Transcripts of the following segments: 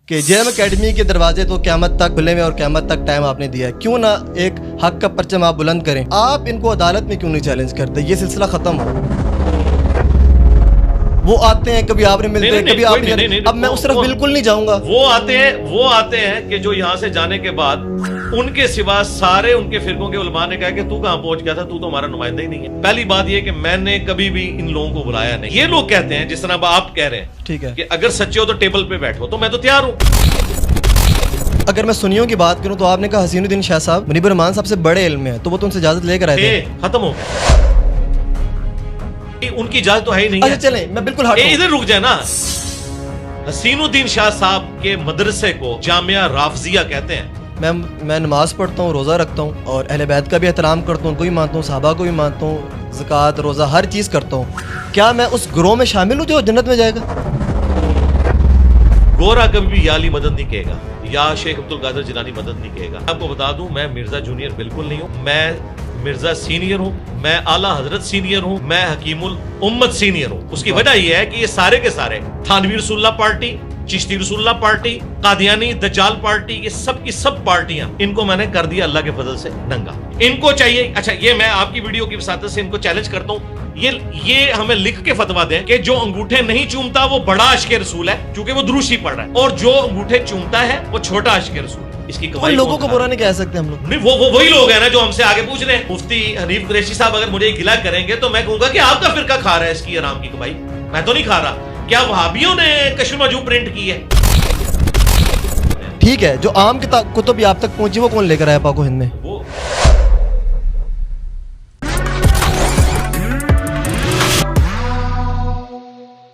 کہ JM academy کے دروازے تو قیامت تک کھلے ہوئے اور قیامت تک ٹائم آپ نے دیا ہے، کیوں نہ ایک حق کا پرچم آپ بلند کریں؟ آپ ان کو عدالت میں کیوں نہیں چیلنج کرتے؟ یہ سلسلہ ختم ہو۔ وہ آتے ہیں، کبھی آپ نے ملتے ہیں، کبھی آپ نہیں۔ اب میں اس طرف بالکل نہیں جاؤں گا۔ وہ آتے ہیں کہ جو یہاں سے جانے کے بعد ان کے سوا سارے ان کے فرقوں کے علماء نے کہا کہ تو کہاں پہنچ گیا تھا، تو ہمارا نمائندہ ہی نہیں ہے۔ پہلی بات یہ کہ میں نے کبھی بھی ان لوگوں کو بلایا نہیں۔ یہ لوگ کہتے ہیں جس طرح آپ کہہ رہے ہیں ٹھیک ہے کہ اگر سچے ہو تو ٹیبل پہ بیٹھو، تو میں تو تیار ہوں۔ اگر میں سنیوں کی بات کروں تو آپ نے کہا حسین الدین شاہ صاحب منیب الرحمان صاحب سے بڑے علم میں ہیں، تو وہ تو ان سے اجازت لے کر آئے تھے۔ ختم ہو گیا، ان کی اجازت تو ہے ہی نہیں۔ اچھا چلیں، میں بالکل ہٹ ہوں۔ ادھر رک جائے نا۔ حسین الدین شاہ صاحب کے مدرسے کو جامعہ رافضیہ کہتے ہیں۔ میں نماز پڑھتا ہوں، روزہ رکھتا ہوں، اور اہل بیت کا بھی احترام کرتا ہوں، ان کو بھی مانتا ہوں، صحابہ کو بھی مانتا ہوں، زکوٰۃ، روزہ، ہر چیز کرتا ہوں۔ کیا میں اس گروہ میں شامل ہوں جو جنت میں جائے گا؟ گورا کبھی بھی یا علی مدد نہیں کہے گا، یا شیخ عبد القادر جیلانی مدد نہیں کہے گا۔ آپ کو بتا دوں، میں مرزا جونیئر بالکل نہیں ہوں، میں مرزا سینئر ہوں، میں اعلیٰ حضرت سینئر ہوں، میں حکیم الامت سینئر ہوں۔ اس کی وجہ یہ ہے کہ یہ سارے کے سارے تھانوی رسول اللہ پارٹی، چشتی رسول اللہ پارٹی، قادیانی دجال پارٹی، یہ سب کی سب پارٹیاں، ان کو میں نے کر دیا اللہ کے فضل سے ننگا۔ ان کو چاہیے، اچھا یہ میں آپ کی ویڈیو کی وساطت سے ان کو چیلنج کرتا ہوں، یہ ہمیں لکھ کے فتوا دیں کہ جو انگوٹھے نہیں چومتا وہ بڑا عاشق رسول ہے، کیونکہ وہ دروشی پڑھ رہا ہے، اور جو انگوٹھے چومتا ہے وہ چھوٹا عاشق رسول ہے۔ اس کی ان لوگوں کو برا نہیں کہہ سکتے ہم لوگ۔ نہیں، وہ وہی لوگ ہیں نا جو ہم سے آگے پوچھ رہے ہیں۔ مفتی حنیف قریشی صاحب اگر مجھے گلا کریں گے تو میں کہوں گا کہ آپ کا فرقہ کھا رہا ہے اس کی حرام کی کمائی، میں تو نہیں کھا رہا۔ کیا وہابیوں نے کشف المحجوب پرنٹ کی ہے؟ ٹھیک ہے، جو عام کتب آپ تک پہنچی وہ کون لے کر آیا پاک و ہند میں؟ وہ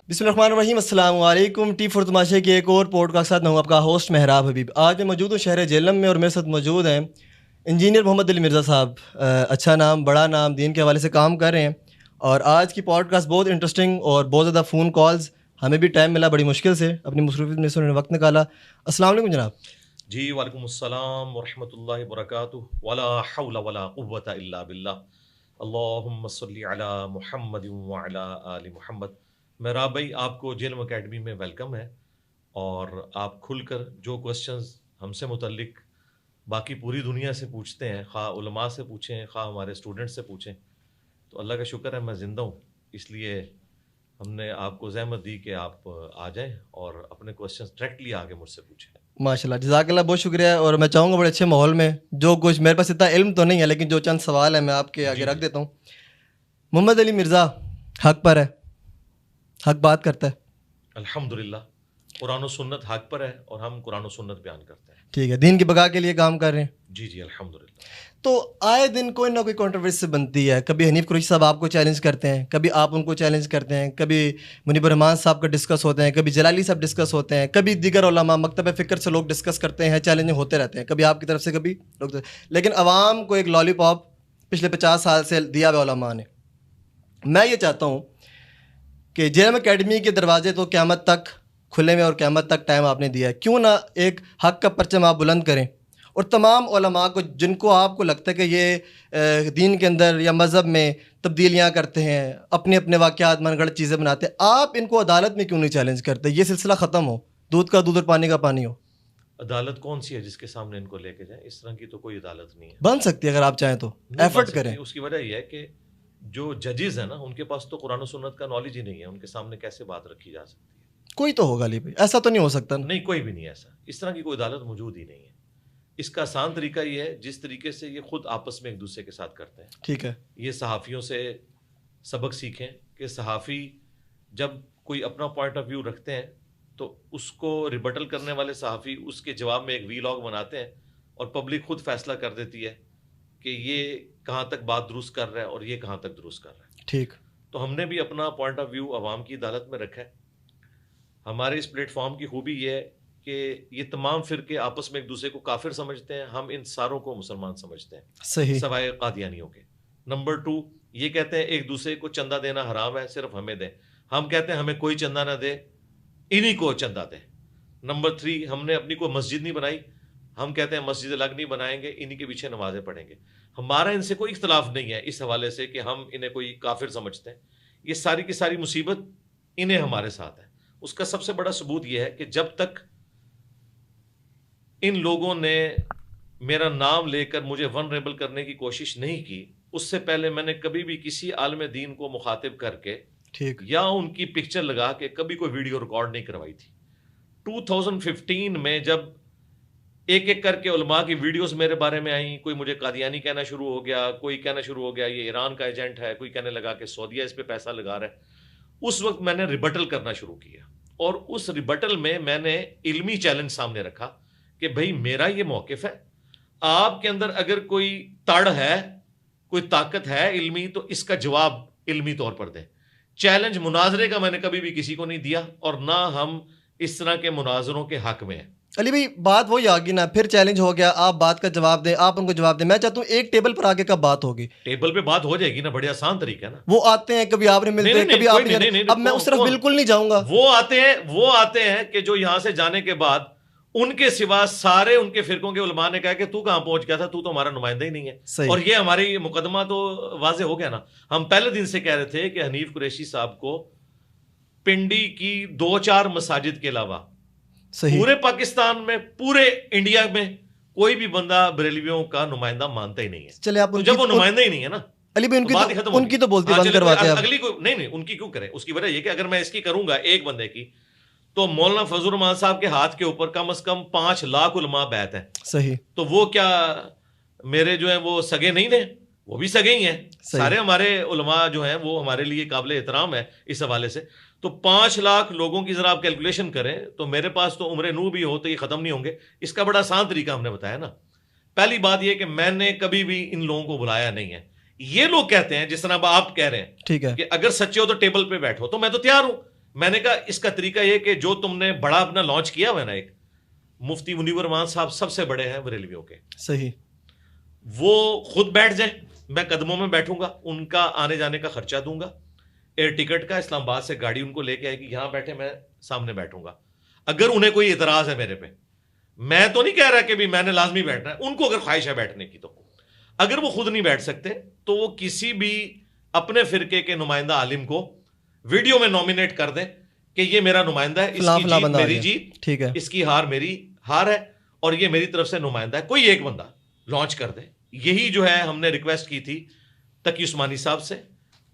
بسم اللہ الرحمن الرحیم، السلام علیکم۔ ٹی فور تماشے کی ایک اور پوڈ کاسٹ کے ساتھ میں ہوں آپ کا ہوسٹ مہراب حبیب۔ آج میں موجود ہوں شہر جہلم میں، اور میرے ساتھ موجود ہیں انجینئر محمد علی مرزا صاحب۔ اچھا نام، بڑا نام، دین کے حوالے سے کام کر رہے ہیں، اور آج کی پوڈ کاسٹ بہت انٹرسٹنگ اور بہت زیادہ فون کالز، ہمیں بھی ٹائم ملا بڑی مشکل سے، اپنی مصروفیت میں سے انہوں نے وقت نکالا۔ السلام علیکم جناب۔ جی وعلیکم السلام ورحمۃ اللہ وبرکاتہ، ولا حول ولا قوۃ الا باللہ، اللہم صلی علی محمد وعلی آل محمد۔ مہراب بھائی، آپ کو JM اکیڈمی میں ویلکم ہے، اور آپ کھل کر جو کوسچنز ہم سے متعلق باقی پوری دنیا سے پوچھتے ہیں، خواہ علماء سے پوچھیں، خواہ ہمارے اسٹوڈنٹ سے پوچھیں، تو اللہ کا شکر ہے میں زندہ ہوں، اس لیے ہم نے آپ کو زحمت دی کہ آپ آ جائیں اور اپنے کوسچنز ڈائریکٹلی آگے مجھ سے پوچھیں۔ ماشاء اللہ، جزاک اللہ، بہت شکریہ۔ اور میں چاہوں گا بڑے اچھے ماحول میں، جو کچھ میرے پاس اتنا علم تو نہیں ہے، لیکن جو چند سوال ہیں میں آپ کے آگے رکھ دیتا ہوں۔ محمد علی مرزا حق پر ہے، حق بات کرتا ہے؟ الحمدللہ، قرآن و سنت حق پر ہے، اور ہم قرآن و سنت بیان کرتے ہیں۔ ٹھیک ہے، دین کی بقا کے لیے کام کر رہے ہیں۔ جی الحمدللہ۔ تو آئے دن کوئی نہ کوئی کنٹروورسی بنتی ہے، کبھی حنیف قریشی صاحب آپ کو چیلنج کرتے ہیں، کبھی آپ ان کو چیلنج کرتے ہیں، کبھی منیب الرحمان صاحب کا ڈسکس ہوتے ہیں، کبھی جلالی صاحب ڈسکس ہوتے ہیں، کبھی دیگر علماء مکتب فکر سے لوگ ڈسکس کرتے ہیں، چیلنج ہوتے رہتے ہیں، کبھی آپ کی طرف سے، کبھی لوگ، لیکن عوام کو ایک لالی پاپ پچھلے 50 سال سے دیا ہوا علماء نے۔ میں یہ چاہتا ہوں کہ JM اکیڈمی کے دروازے تو قیامت تک کھلے ہوئے اور قیامت تک ٹائم آپ نے دیا ہے، کیوں نہ ایک حق کا پرچم آپ بلند کریں، اور تمام علماء کو جن کو آپ کو لگتا ہے کہ یہ دین کے اندر یا مذہب میں تبدیلیاں کرتے ہیں، اپنے اپنے واقعات من گڑھ چیزیں بناتے ہیں، آپ ان کو عدالت میں کیوں نہیں چیلنج کرتے؟ یہ سلسلہ ختم ہو، دودھ کا دودھ اور پانی کا پانی ہو۔ عدالت کون سی ہے جس کے سامنے ان کو لے کے جائیں؟ اس طرح کی تو کوئی عدالت نہیں ہے۔ بن سکتی ہے اگر آپ چاہیں تو، ایفرٹ کریں۔ اس کی وجہ یہ ہے کہ جو ججز ہیں نا، ان کے پاس تو قرآن و سنت کا نالج ہی نہیں ہے، ان کے سامنے کیسے بات رکھی جا سکتی ہے؟ کوئی تو ہوگا علی بھائی، ایسا تو نہیں ہو سکتا نا؟ نہیں، کوئی بھی نہیں ایسا، اس طرح کی کوئی عدالت موجود ہی نہیں ہے۔ اس کا آسان طریقہ یہ ہے جس طریقے سے یہ خود آپس میں ایک دوسرے کے ساتھ کرتے ہیں۔ ٹھیک ہے، یہ صحافیوں سے سبق سیکھیں کہ صحافی جب کوئی اپنا پوائنٹ آف ویو رکھتے ہیں تو اس کو ریبٹل کرنے والے صحافی اس کے جواب میں ایک ویلاگ بناتے ہیں، اور پبلک خود فیصلہ کر دیتی ہے کہ یہ کہاں تک بات درست کر رہا ہے اور یہ کہاں تک درست کر رہا ہے۔ ٹھیک۔ تو ہم نے بھی اپنا پوائنٹ آف ویو عوام کی عدالت میں رکھا ہے۔ ہمارے اس پلیٹ فارم کی خوبی یہ ہے کہ یہ تمام فرقے آپس میں ایک دوسرے کو کافر سمجھتے ہیں، ہم ان ساروں کو مسلمان سمجھتے ہیں، صحیح، سوائے قادیانیوں کے۔ نمبر 2، یہ کہتے ہیں ایک دوسرے کو چندہ دینا حرام ہے، صرف ہمیں دیں، ہم کہتے ہیں ہمیں کوئی چندہ نہ دے، انہی کو چندہ دیں۔ نمبر 3، ہم نے اپنی کوئی مسجد نہیں بنائی، ہم کہتے ہیں مسجد الگ نہیں بنائیں گے، انہی کے پیچھے نمازیں پڑھیں گے۔ ہمارا ان سے کوئی اختلاف نہیں ہے اس حوالے سے کہ ہم انہیں کوئی کافر سمجھتے ہیں، یہ ساری کی ساری مصیبت انہیں ہمارے ساتھ ہے۔ اس کا سب سے بڑا ثبوت یہ ہے کہ جب تک ان لوگوں نے میرا نام لے کر مجھے ونریبل کرنے کی کوشش نہیں کی. اس سے پہلے میں نے کبھی بھی کسی عالم دین کو مخاطب کر کے ٹھیک یا ان کی پکچر لگا کے کبھی کوئی ویڈیو ریکارڈ نہیں کروائی تھی. 2015 میں جب ایک ایک کر کے علماء کی ویڈیوز میرے بارے میں آئیں, کوئی مجھے قادیانی کہنا شروع ہو گیا, کوئی کہنا شروع ہو گیا یہ ایران کا ایجنٹ ہے, کوئی کہنے لگا کہ سعودیہ اس پہ پیسہ لگا رہا ہے. اس وقت میں نے ریبٹل کرنا شروع کیا, اور اس ریبٹل میں نے علمی چیلنج سامنے رکھا کہ بھئی میرا یہ موقف ہے, آپ کے اندر اگر کوئی تڑ ہے, کوئی طاقت ہے علمی, تو اس کا جواب علمی طور پر دیں. چیلنج مناظرے کا میں نے کبھی بھی کسی کو نہیں دیا, اور نہ ہم اس طرح کے مناظروں کے حق میں ہیں. علی بھائی بات وہی آ گئی نا, پھر چیلنج ہو گیا, آپ بات کا جواب دیں, آپ ان کو جواب دیں. میں چاہتا ہوں ایک ٹیبل پر آگے کب بات ہوگی, ٹیبل پہ بات ہو جائے گی نا, بڑے آسان طریقہ ہے نا. وہ آتے ہیں, کبھی آپ نے ملتے ہیں, کبھی آپ نے, اب میں اس طرف بالکل نہیں جاؤں گا. وہ آتے ہیں کہ جو یہاں سے جانے کے بعد ان کے سوا سارے ان کے فرقوں کے علماء نے کہا کہ تو کہاں پہنچ گیا تھا, تو ہمارا نمائندہ ہی نہیں ہے. اور یہ ہماری مقدمہ تو واضح ہو گیا نا. ہم پہلے دن سے کہہ رہے تھے کہ حنیف قریشی صاحب کو پنڈی کی 2-4 مساجد کے علاوہ پورے پاکستان میں, پورے انڈیا میں کوئی بھی بندہ بریلویوں کا نمائندہ مانتا ہی نہیں ہے. چلے آپ جب وہ نمائندہ ہی نہیں ہے نا, علی بھائی ان کی تو بولتی بند کرواتے ہیں. اگلی کو نہیں, ان کی کیوں کریں. اس کی وجہ یہ کہ اگر میں اس کی کروں گا ایک بندے کی, تو مولانا فضل الرحمان صاحب کے ہاتھ کے اوپر کم از کم 5 لاکھ علماء بیعت ہیں. صحیح. تو وہ کیا میرے جو ہیں وہ سگے نہیں ہیں, وہ بھی سگے ہی ہیں. سارے ہمارے علماء جو ہیں وہ ہمارے لیے قابل احترام ہے اس حوالے سے. تو 5 لاکھ لوگوں کی ذرا آپ کیلکولیشن کریں, تو میرے پاس تو عمر نو بھی ہو تو یہ ختم نہیں ہوں گے. اس کا بڑا آسان طریقہ ہم نے بتایا نا. پہلی بات یہ کہ میں نے کبھی بھی ان لوگوں کو بلایا نہیں ہے. یہ لوگ کہتے ہیں جس طرح آپ کہہ رہے ہیں, ٹھیک ہے, کہ اگر سچے ہو تو ٹیبل پہ بیٹھو, تو میں تو تیار ہوں. میں نے کہا اس کا طریقہ یہ کہ جو تم نے بڑا اپنا لانچ کیا ہوا ہے نا, ایک مفتی منیب الرحمان صاحب سب سے بڑے ہیں بریلویوں کے, صحیح, وہ خود بیٹھ جائیں, میں قدموں میں بیٹھوں گا, ان کا آنے جانے کا خرچہ دوں گا, ایئر ٹکٹ کا, اسلام آباد سے گاڑی ان کو لے کے آئے گی, یہاں بیٹھے, میں سامنے بیٹھوں گا. اگر انہیں کوئی اعتراض ہے میرے پہ, میں تو نہیں کہہ رہا کہ بھی میں نے لازمی بیٹھنا ہے, ان کو اگر خواہش ہے بیٹھنے کی, تو اگر وہ خود نہیں بیٹھ سکتے تو وہ کسی بھی اپنے فرقے کے نمائندہ عالم کو ویڈیو میں نومینیٹ کر دیں کہ یہ میرا نمائندہ ہے, اس کی جیت میری جیت, ٹھیک ہے, اس کی ہار میری ہار ہے, اور یہ میری طرف سے نمائندہ ہے. کوئی ایک بندہ لانچ کر دے. یہی جو ہے ہم نے ریکویسٹ کی تھی تقی عثمانی صاحب سے,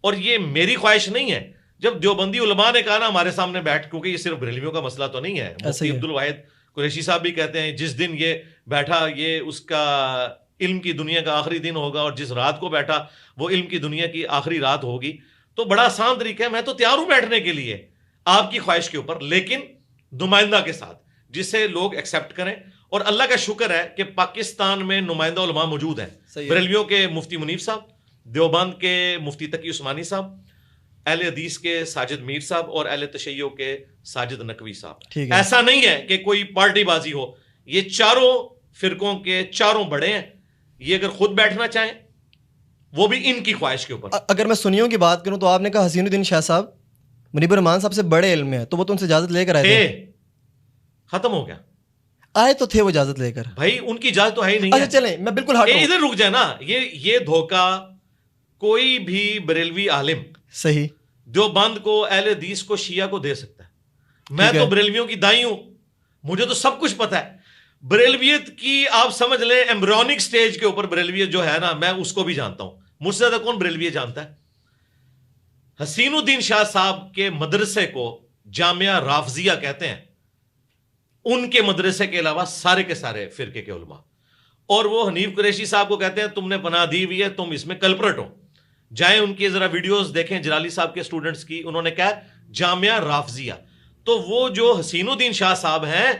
اور یہ میری خواہش نہیں ہے. جب دیوبندی علماء نے کہا نا ہمارے سامنے بیٹھ, کیونکہ یہ صرف بریلویوں کا مسئلہ تو نہیں ہے, مفتی عبد الواحد قریشی صاحب بھی کہتے ہیں جس دن یہ بیٹھا یہ اس کا علم کی دنیا کا آخری دن ہوگا, اور جس رات کو بیٹھا وہ علم کی دنیا کی آخری رات ہوگی. تو بڑا آسان طریقہ ہے, میں تو تیار ہوں بیٹھنے کے لیے آپ کی خواہش کے اوپر, لیکن نمائندہ کے ساتھ جسے لوگ ایکسیپٹ کریں. اور اللہ کا شکر ہے کہ پاکستان میں نمائندہ علماء موجود ہیں. بریلویوں کے مفتی منیب صاحب, دیوبند کے مفتی تقی عثمانی صاحب, اہل حدیث کے ساجد میر صاحب, اور اہل تشیع کے ساجد نقوی صاحب. ایسا نہیں ہے کہ کوئی پارٹی بازی ہو, یہ چاروں فرقوں کے چاروں بڑے ہیں. یہ اگر خود بیٹھنا چاہیں وہ بھی ان کی خواہش کے اوپر. اگر میں سنیوں کی بات کروں تو آپ نے کہا حسین الدین شاہ صاحب منیب الرحمان صاحب سے بڑے علم میں ہیں, تو وہ تو ان سے اجازت لے کر آئے تھے, ختم ہو گیا. آئے تو تھے وہ اجازت لے کر. بھائی ان کی اجازت تو ہے ہی نہیں. اچھا چلیں میں بالکل ادھر رک جائے نا. یہ دھوکہ کوئی بھی بریلوی عالم صحیح دیوبند کو, اہل حدیث کو, شیعہ کو دے سکتا ہے. میں تو بریلویوں کی دائی ہوں, مجھے تو سب کچھ پتا ہے. بریلویت کی آپ سمجھ لیں ایمبریونک سٹیج کے اوپر بریلویت جو ہے نا, میں اس کو بھی جانتا ہوں. مجھ سے زیادہ کون بریلویت جانتا ہے؟ حسین الدین شاہ صاحب کے مدرسے کو جامعہ رافضیہ کہتے ہیں. ان کے مدرسے کے علاوہ سارے کے سارے فرقے کے علماء, اور وہ حنیف قریشی صاحب کو کہتے ہیں تم نے پناہ دی ہوئی ہے, تم اس میں کلپرٹ ہو. جائیں ان کی ذرا ویڈیوز دیکھیں جلالی صاحب کے اسٹوڈنٹس کی, انہوں نے کہا جامعہ رافضیہ. تو وہ جو حسین الدین شاہ صاحب ہیں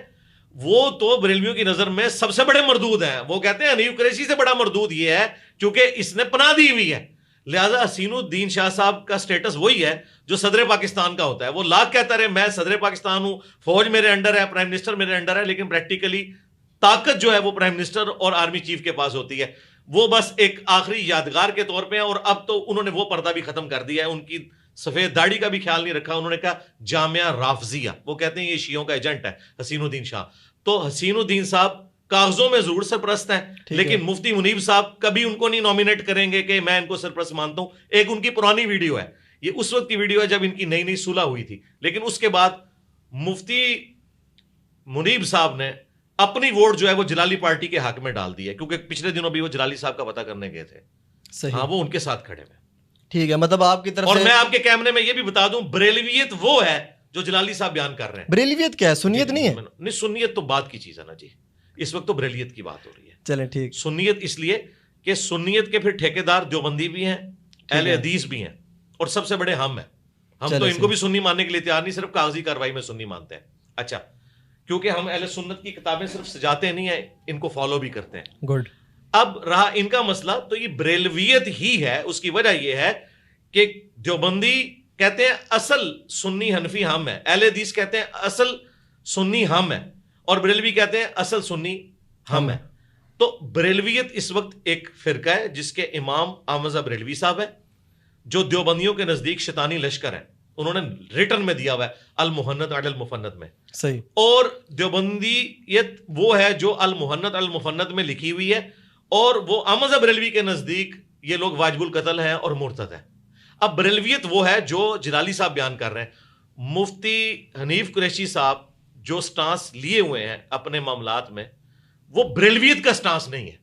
وہ تو بریلویوں کی نظر میں سب سے بڑے مردود ہیں. وہ کہتے ہیں حنیف قریشی سے بڑا مردود یہ ہے کیونکہ اس نے پناہ دی ہوئی ہے. لہٰذا حسین الدین شاہ صاحب کا سٹیٹس وہی ہے جو صدر پاکستان کا ہوتا ہے. وہ لاکھ کہتا رہے میں صدر پاکستان ہوں, فوج میرے انڈر ہے, پرائم منسٹر میرے انڈر ہے, لیکن پریکٹیکلی طاقت جو ہے وہ پرائم منسٹر اور آرمی چیف کے پاس ہوتی ہے. وہ بس ایک آخری یادگار کے طور پہ ہیں, اور اب تو انہوں نے وہ پردہ بھی ختم کر دیا ہے, ان کی سفید داڑھی کا بھی خیال نہیں رکھا. انہوں نے کہا جامعہ رافضیہ, وہ کہتے ہیں یہ شیعوں کا ایجنٹ ہے حسین الدین شاہ. تو حسین الدین صاحب کاغذوں میں ضرور سرپرست ہیں, لیکن مفتی منیب صاحب کبھی ان کو نہیں نومینیٹ کریں گے کہ میں ان کو سرپرست مانتا ہوں. ایک ان کی پرانی ویڈیو ہے, یہ اس وقت کی ویڈیو ہے جب ان کی نئی نئی صلح ہوئی تھی, لیکن اس کے بعد مفتی منیب صاحب نے اپنی ووٹ جو ہے وہ جلالی پارٹی کے حق میں ڈال دی ہے, کیونکہ پچھلے دنوں بھی وہ جلالی صاحب کا پتہ کرنے گئے تھے. صحیح, ہاں وہ ان کے ساتھ کھڑے ہوئے. ٹھیک ہے, مطلب آپ کی طرف اور سے میں آپ کے کیمرے میں یہ بھی بتا دوں, بریلویت وہ ہے جو جلالی صاحب بیان کر رہے ہیں. بریلویت کیا ہے, سنیت نہیں ہے؟ نہیں, سنیت تو بات کی چیز ہے نا جی, اس وقت تو بریلیت کی بات ہو رہی ہے. چلیں ٹھیک. سنیت اس لیے کہ سنیت کے پھر ٹھیکیدار دیوبندی بھی ہیں, اہل حدیث بھی ہیں, اور سب سے بڑے ہم ہیں. ہم تو ان کو بھی سنی ماننے کے لیے تیار نہیں, صرف کاغذی کاروائی میں سنی مانتے ہیں. اچھا, کیونکہ ہم اہل سنت کی کتابیں صرف سجاتے نہیں ہیں, ان کو فالو بھی کرتے ہیں. گڈ. اب رہا ان کا مسئلہ, تو یہ بریلویت ہی ہے. اس کی وجہ یہ ہے کہ دیوبندی کہتے ہیں اصل سنی حنفی ہم ہیں, اہل حدیث کہتے ہیں اصل سنی ہم ہیں, اور بریلوی کہتے ہیں اصل سنی ہم ہیں. تو بریلویت اس وقت ایک فرقہ ہے جس کے امام احمد بریلوی صاحب ہیں, جو دیوبندیوں کے نزدیک شیطانی لشکر ہیں. انہوں نے ریٹن میں دیا ہوا ہے المحنت علی المفند میں. صحیح. اور دیوبندیت وہ ہے جو المحنت علی المفند میں لکھی ہوئی ہے, اور وہ احمد بریلوی کے نزدیک یہ لوگ واجب القتل ہیں اور مرتد ہیں. اب بریلویت وہ ہے جو جلالی صاحب بیان کر رہے ہیں. مفتی حنیف قریشی صاحب جو سٹانس لیے ہوئے ہیں اپنے معاملات میں, وہ بریلویت کا سٹانس نہیں ہے.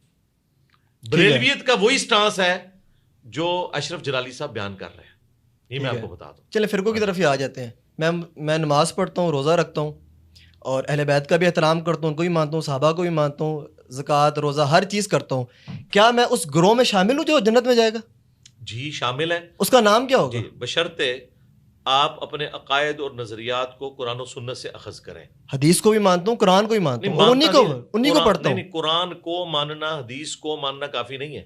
بریلویت کا وہی سٹانس ہے جو اشرف جلالی صاحب بیان کر رہے ہیں. یہ میں آپ کو بتا دوں. چلیں فرقوں کی طرف ہی آ جاتے ہیں. میں نماز پڑھتا ہوں, روزہ رکھتا ہوں, اور اہل بیت کا بھی احترام کرتا ہوں, ان کو بھی مانتا ہوں, صحابہ کو بھی مانتا ہوں, زکوٰۃ روزہ ہر چیز کرتا ہوں. کیا میں اس گروہ میں شامل ہوں جو جنت میں جائے گا؟ جی شامل ہے. اس کا نام کیا ہوگا؟ جی بشرطے آپ اپنے عقائد اور نظریات کو قرآن و سنت سے اخذ کریں. حدیث کو بھی مانتا ہوں, قرآن کو بھی مانتا ہوں, انہی کو پڑھتا ہوں. قرآن کو ماننا حدیث کو ماننا کافی نہیں ہے.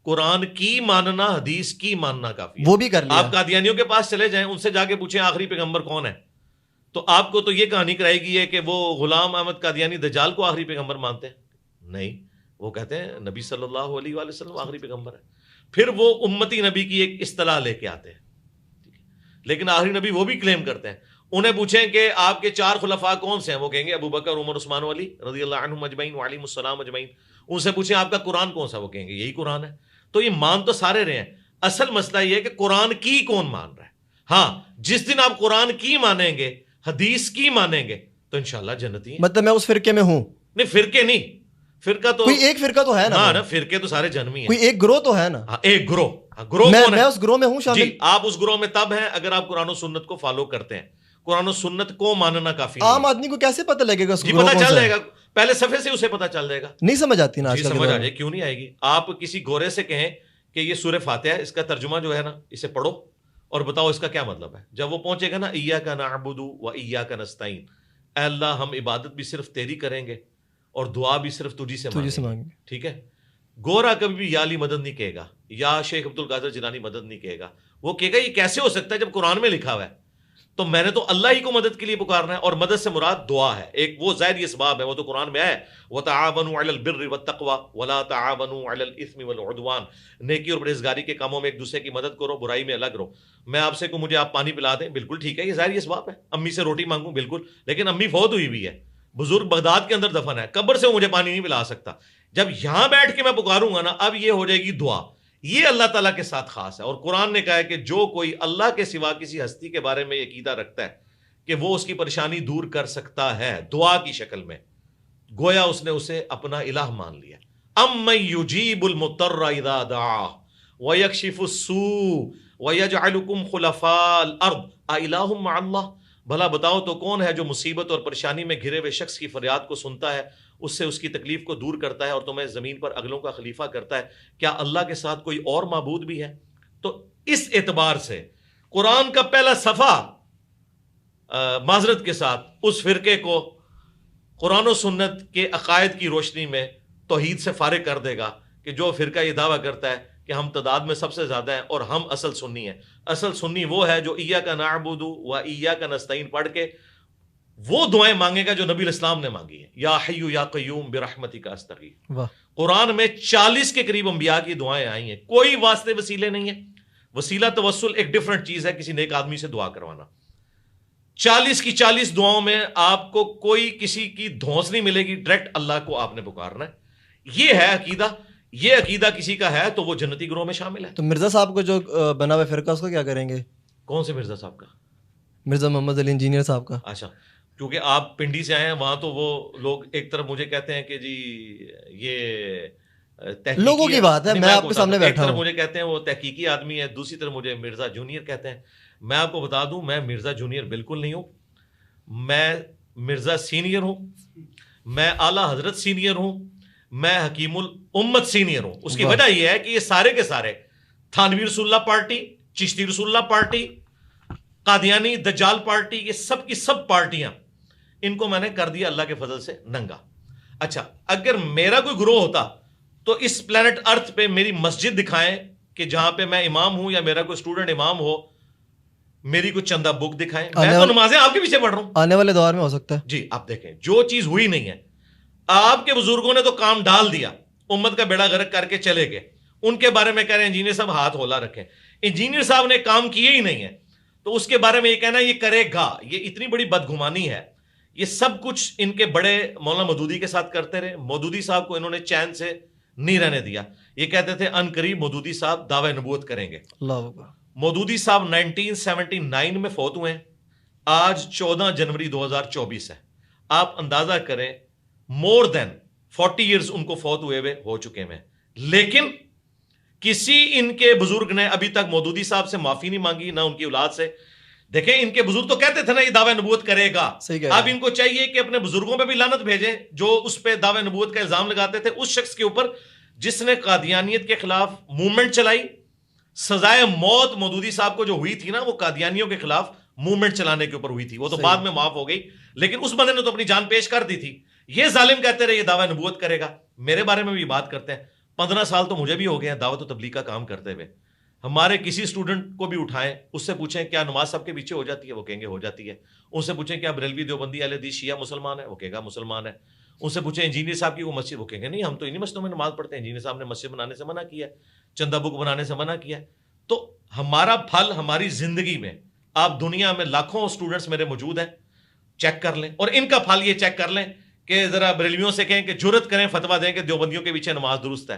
قرآن کی ماننا حدیث کی ماننا کافی ہے. وہ بھی کر لیا. آپ قادیانیوں کے پاس چلے جائیں, ان سے جا کے پوچھیں آخری پیغمبر کون ہے, تو آپ کو تو یہ کہانی کرائے گی ہے کہ وہ غلام احمد قادیانی دجال کو آخری پیغمبر مانتے ہیں. نہیں, وہ کہتے ہیں نبی صلی اللہ علیہ وآلہ وسلم آخری پیغمبر ہے. پھر وہ امتی نبی کی ایک اصطلاح لے کے آتے ہیں, لیکن آخری نبی وہ بھی کلیم کرتے ہیں. انہیں پوچھیں کہ آپ کے 4 خلفاء کون سے ہیں, وہ کہیں گے ابو بکر, عمر, عثمان و علی رضی اللہ عنہم اجمعین وعلیہم السلام اجمعین. ان سے پوچھیں آپ کا قرآن کون سا, وہ کہیں گے یہی قرآن ہے. تو یہ مان تو سارے رہے ہیں, اصل مسئلہ یہ ہے کہ قرآن کی کون مان رہا ہے. ہاں جس دن آپ قرآن کی مانیں گے, حدیث کی مانیں گے, تو انشاءاللہ جنتی ہیں. مطلب میں اس فرقے میں ہوں؟ نہیں, فرقے نہیں, فرقہ تو کوئی ایک فرقہ تو ہے نا. نا, فرقے تو سارے جنمی ہیں. کوئی ایک گروہ تو ہے نا. ایک گروہ, گروہ میں اس گروہ میں ہوں شامل. جی آپ اس گروہ میں تب ہیں اگر آپ قرآن و سنت کو فالو کرتے ہیں. قرآن و سنت کو ماننا کافی. عام آدمی کو کیسے پتہ لگے گا؟ جی پتہ چل جائے گا, پہلے صفحے سے اسے پتہ چل جائے گا. نہیں سمجھ آتی نا. سمجھ آ جائے, کیوں نہیں آئے گی. آپ کسی گورے سے کہیں کہ یہ سورہ فاتحہ, اس کا ترجمہ جو ہے نا اسے پڑھو اور بتاؤ اس کا کیا مطلب ہے. جب وہ پہنچے گا نا ایاک نعبد و ایاک نستعین, اے اللہ ہم عبادت بھی صرف تیری کریں گے اور دعا بھی صرف تجھی سے مانگیں گے. ٹھیک ہے, گورا کبھی بھی یا علی مدد نہیں کہے گا, یا شیخ عبد القادر جیلانی مدد نہیں کہے گا. وہ کہے گا یہ کیسے ہو سکتا ہے جب قرآن میں لکھا ہوا ہے. تو میں نے تو اللہ ہی کو مدد کے لیے پکارنا ہے, اور مدد سے مراد دعا ہے. ایک وہ زائد یہ اسباب ہے, وہ تو قرآن میں ہے وَتَعَاوَنُوا عَلَى الْبِرِّ وَالتَّقْوَى وَلَا تَعَاوَنُوا عَلَى الْإِثْمِ وَالْعُدْوَانِ. نیکی اور پرہیزگاری کے کاموں میں ایک دوسرے کی مدد کرو, برائی میں الگ رہو. میں آپ سے مجھے آپ پانی پلا دیں, بالکل ٹھیک ہے, یہ ظاہر یہ اسباب ہے. امی سے روٹی مانگوں, بالکل, لیکن امی فوت ہوئی بھی ہے, بزرگ بغداد کے اندر دفن ہے, قبر سے وہ مجھے پانی نہیں پلا سکتا. جب یہاں بیٹھ کے میں پکاروں گا نا, اب یہ ہو جائے گی دعا. یہ اللہ تعالیٰ کے ساتھ خاص ہے. اور قرآن نے کہا ہے کہ جو کوئی اللہ کے سوا کسی ہستی کے بارے میں عقیدہ رکھتا ہے کہ وہ اس کی پریشانی دور کر سکتا ہے دعا کی شکل میں, گویا اس نے اسے اپنا الہ مان لیا. امن یجیب المضطر اذا دعاہ ویکشف السوء ویجعلکم خلفاء الارض االہ مع اللہ. بھلا بتاؤ تو کون ہے جو مصیبت اور پریشانی میں گھرے ہوئے شخص کی فریاد کو سنتا ہے, اس سے اس کی تکلیف کو دور کرتا ہے, اور تمہیں زمین پر اگلوں کا خلیفہ کرتا ہے. کیا اللہ کے ساتھ کوئی اور معبود بھی ہے؟ تو اس اعتبار سے قرآن کا پہلا صفحہ معذرت کے ساتھ اس فرقے کو قرآن و سنت کے عقائد کی روشنی میں توحید سے فارغ کر دے گا کہ جو فرقہ یہ دعویٰ کرتا ہے کہ ہم تعداد میں سب سے زیادہ ہیں اور ہم اصل سنی ہیں. اصل سنی وہ ہے جو ایاک نعبد و ایاک نستعین پڑھ کے وہ دعائیں مانگے گا جو نبی الاسلام نے مانگی ہیں. یا حی یا قیوم برحمتک استغیث. قرآن میں 40 کے قریب انبیاء کی دعائیں آئی ہیں, کوئی واسطے وسیلے نہیں ہیں. وسیلہ توسل ایک ڈیفرنٹ چیز ہے, کسی نیک آدمی سے دعا کروانا. 40 کی 40 دعاؤں میں آپ کو کوئی کسی کی دھونس نہیں ملے گی, ڈائریکٹ اللہ کو آپ نے پکارنا ہے. یہ ہے عقیدہ. یہ عقیدہ کسی کا ہے تو وہ جنتی گروہ میں شامل ہے. تو مرزا صاحب کو جو بنا ہوا فرقہ اس کو کیا کریں گے؟ کون سے مرزا صاحب کا؟ مرزا محمد علی انجینئر صاحب کا. اچھا, کیونکہ آپ پنڈی سے آئے ہیں, وہاں تو وہ لوگ ایک طرف مجھے کہتے ہیں کہ جی یہ لوگوں کی بات ہے, میں آپ کے سامنے بیٹھا ہوں, ایک طرف مجھے کہتے ہیں وہ تحقیقی آدمی ہے, دوسری طرف مجھے مرزا جونیئر کہتے ہیں. میں آپ کو بتا دوں میں مرزا جونیئر بالکل نہیں ہوں, میں مرزا سینئر ہوں, میں اعلیٰ حضرت سینئر ہوں, میں حکیم الامت سینئر ہوں. اس کی وجہ یہ ہے کہ یہ سارے کے سارے تھانوی رسول اللہ پارٹی, چشتی رسول اللہ پارٹی, قادیانی دجال پارٹی, یہ سب کی سب پارٹیاں, ان کو میں نے کر دیا اللہ کے فضل سے ننگا. اچھا اگر میرا کوئی گروہ ہوتا تو اس پلانٹ ارتھ پہ میری مسجد دکھائیں کہ جہاں پہ میں امام ہوں, یا میرا کوئی اسٹوڈنٹ امام ہو, میری کوئی چندہ بک دکھائیں. میں تو نمازیں آپ کے پیچھے پڑھ رہا ہوں, آنے والے دور میں ہو سکتا ہے. جی آپ دیکھیں جو چیز ہوئی نہیں ہے, آپ کے بزرگوں نے تو کام ڈال دیا, امت کا بیڑا غرق کر کے چلے گئے. ان کے بارے میں کہہ رہے ہیں انجینئر صاحب ہاتھ ہولا رکھیں. انجینئر صاحب نے کام کیے ہی نہیں ہے تو اس کے بارے میں یہ کہنا یہ کرے گا, یہ اتنی بڑی بدگمانی ہے. یہ سب کچھ ان کے بڑے مولانا مودودی کے ساتھ کرتے رہے. مودودی صاحب کو انہوں نے چین سے نہیں رہنے دیا. یہ کہتے تھے ان قریب مودودی صاحب دعوی نبوت کریں گے. اللہ اکبر. مودودی صاحب 1979 میں فوت ہوئے ہیں, آج 14 جنوری 2024 ہے. آپ اندازہ کریں مور دین 40 ایئرز ان کو فوت ہوئے ہو چکے ہیں. لیکن کسی ان کے بزرگ نے ابھی تک مودودی صاحب سے معافی نہیں مانگی, نہ ان کی اولاد سے. دیکھیں ان کے بزرگ تو کہتے تھے نا یہ دعوی نبوت کرے گا. اب ان کو چاہیے کہ اپنے بزرگوں پہ بھی لعنت بھیجیں جو اس پہ دعوی نبوت کا الزام لگاتے تھے, اس شخص کے اوپر جس نے قادیانیت کے خلاف موومنٹ چلائی. سزائے موت مودودی صاحب کو جو ہوئی تھی نا وہ قادیانیوں کے خلاف موومنٹ چلانے کے اوپر ہوئی تھی. وہ تو بعد میں معاف ہو گئی, لیکن اس بندے نے تو اپنی جان پیش کر دی تھی. یہ ظالم کہتے رہے یہ دعوی نبوت کرے گا. میرے بارے میں بھی بات کرتے ہیں. 15 سال تو مجھے بھی ہو گئے ہیں دعوت و تبلیغ کا کام کرتے ہوئے. ہمارے کسی اسٹوڈنٹ کو بھی اٹھائیں, اس سے پوچھیں کیا نماز سب کے پیچھے ہو جاتی ہے, وہ کہیں گے ہو جاتی ہے. ان سے پوچھیں کیا بریلوی دیوبندی اہل حدیث شیعہ مسلمان ہے, وہ کہے گا مسلمان ہے. ان سے پوچھیں انجینئر صاحب کی وہ مسجد, وہ کہیں گے نہیں ہم تو انہی مسجدوں میں نماز پڑھتے ہیں. انجینئر صاحب نے مسجد بنانے سے منع کیا ہے, چندہ بک بنانے سے منع کیا ہے. تو ہمارا پھل ہماری زندگی میں, آپ دنیا میں لاکھوں اسٹوڈنٹس میرے موجود ہیں, چیک کر لیں. اور ان کا پھل یہ چیک کر لیں کہ ذرا بریلویوں سے کہیں کہ جرت کریں فتویٰ دیں کہ دیوبندیوں کے پیچھے نماز درست ہے,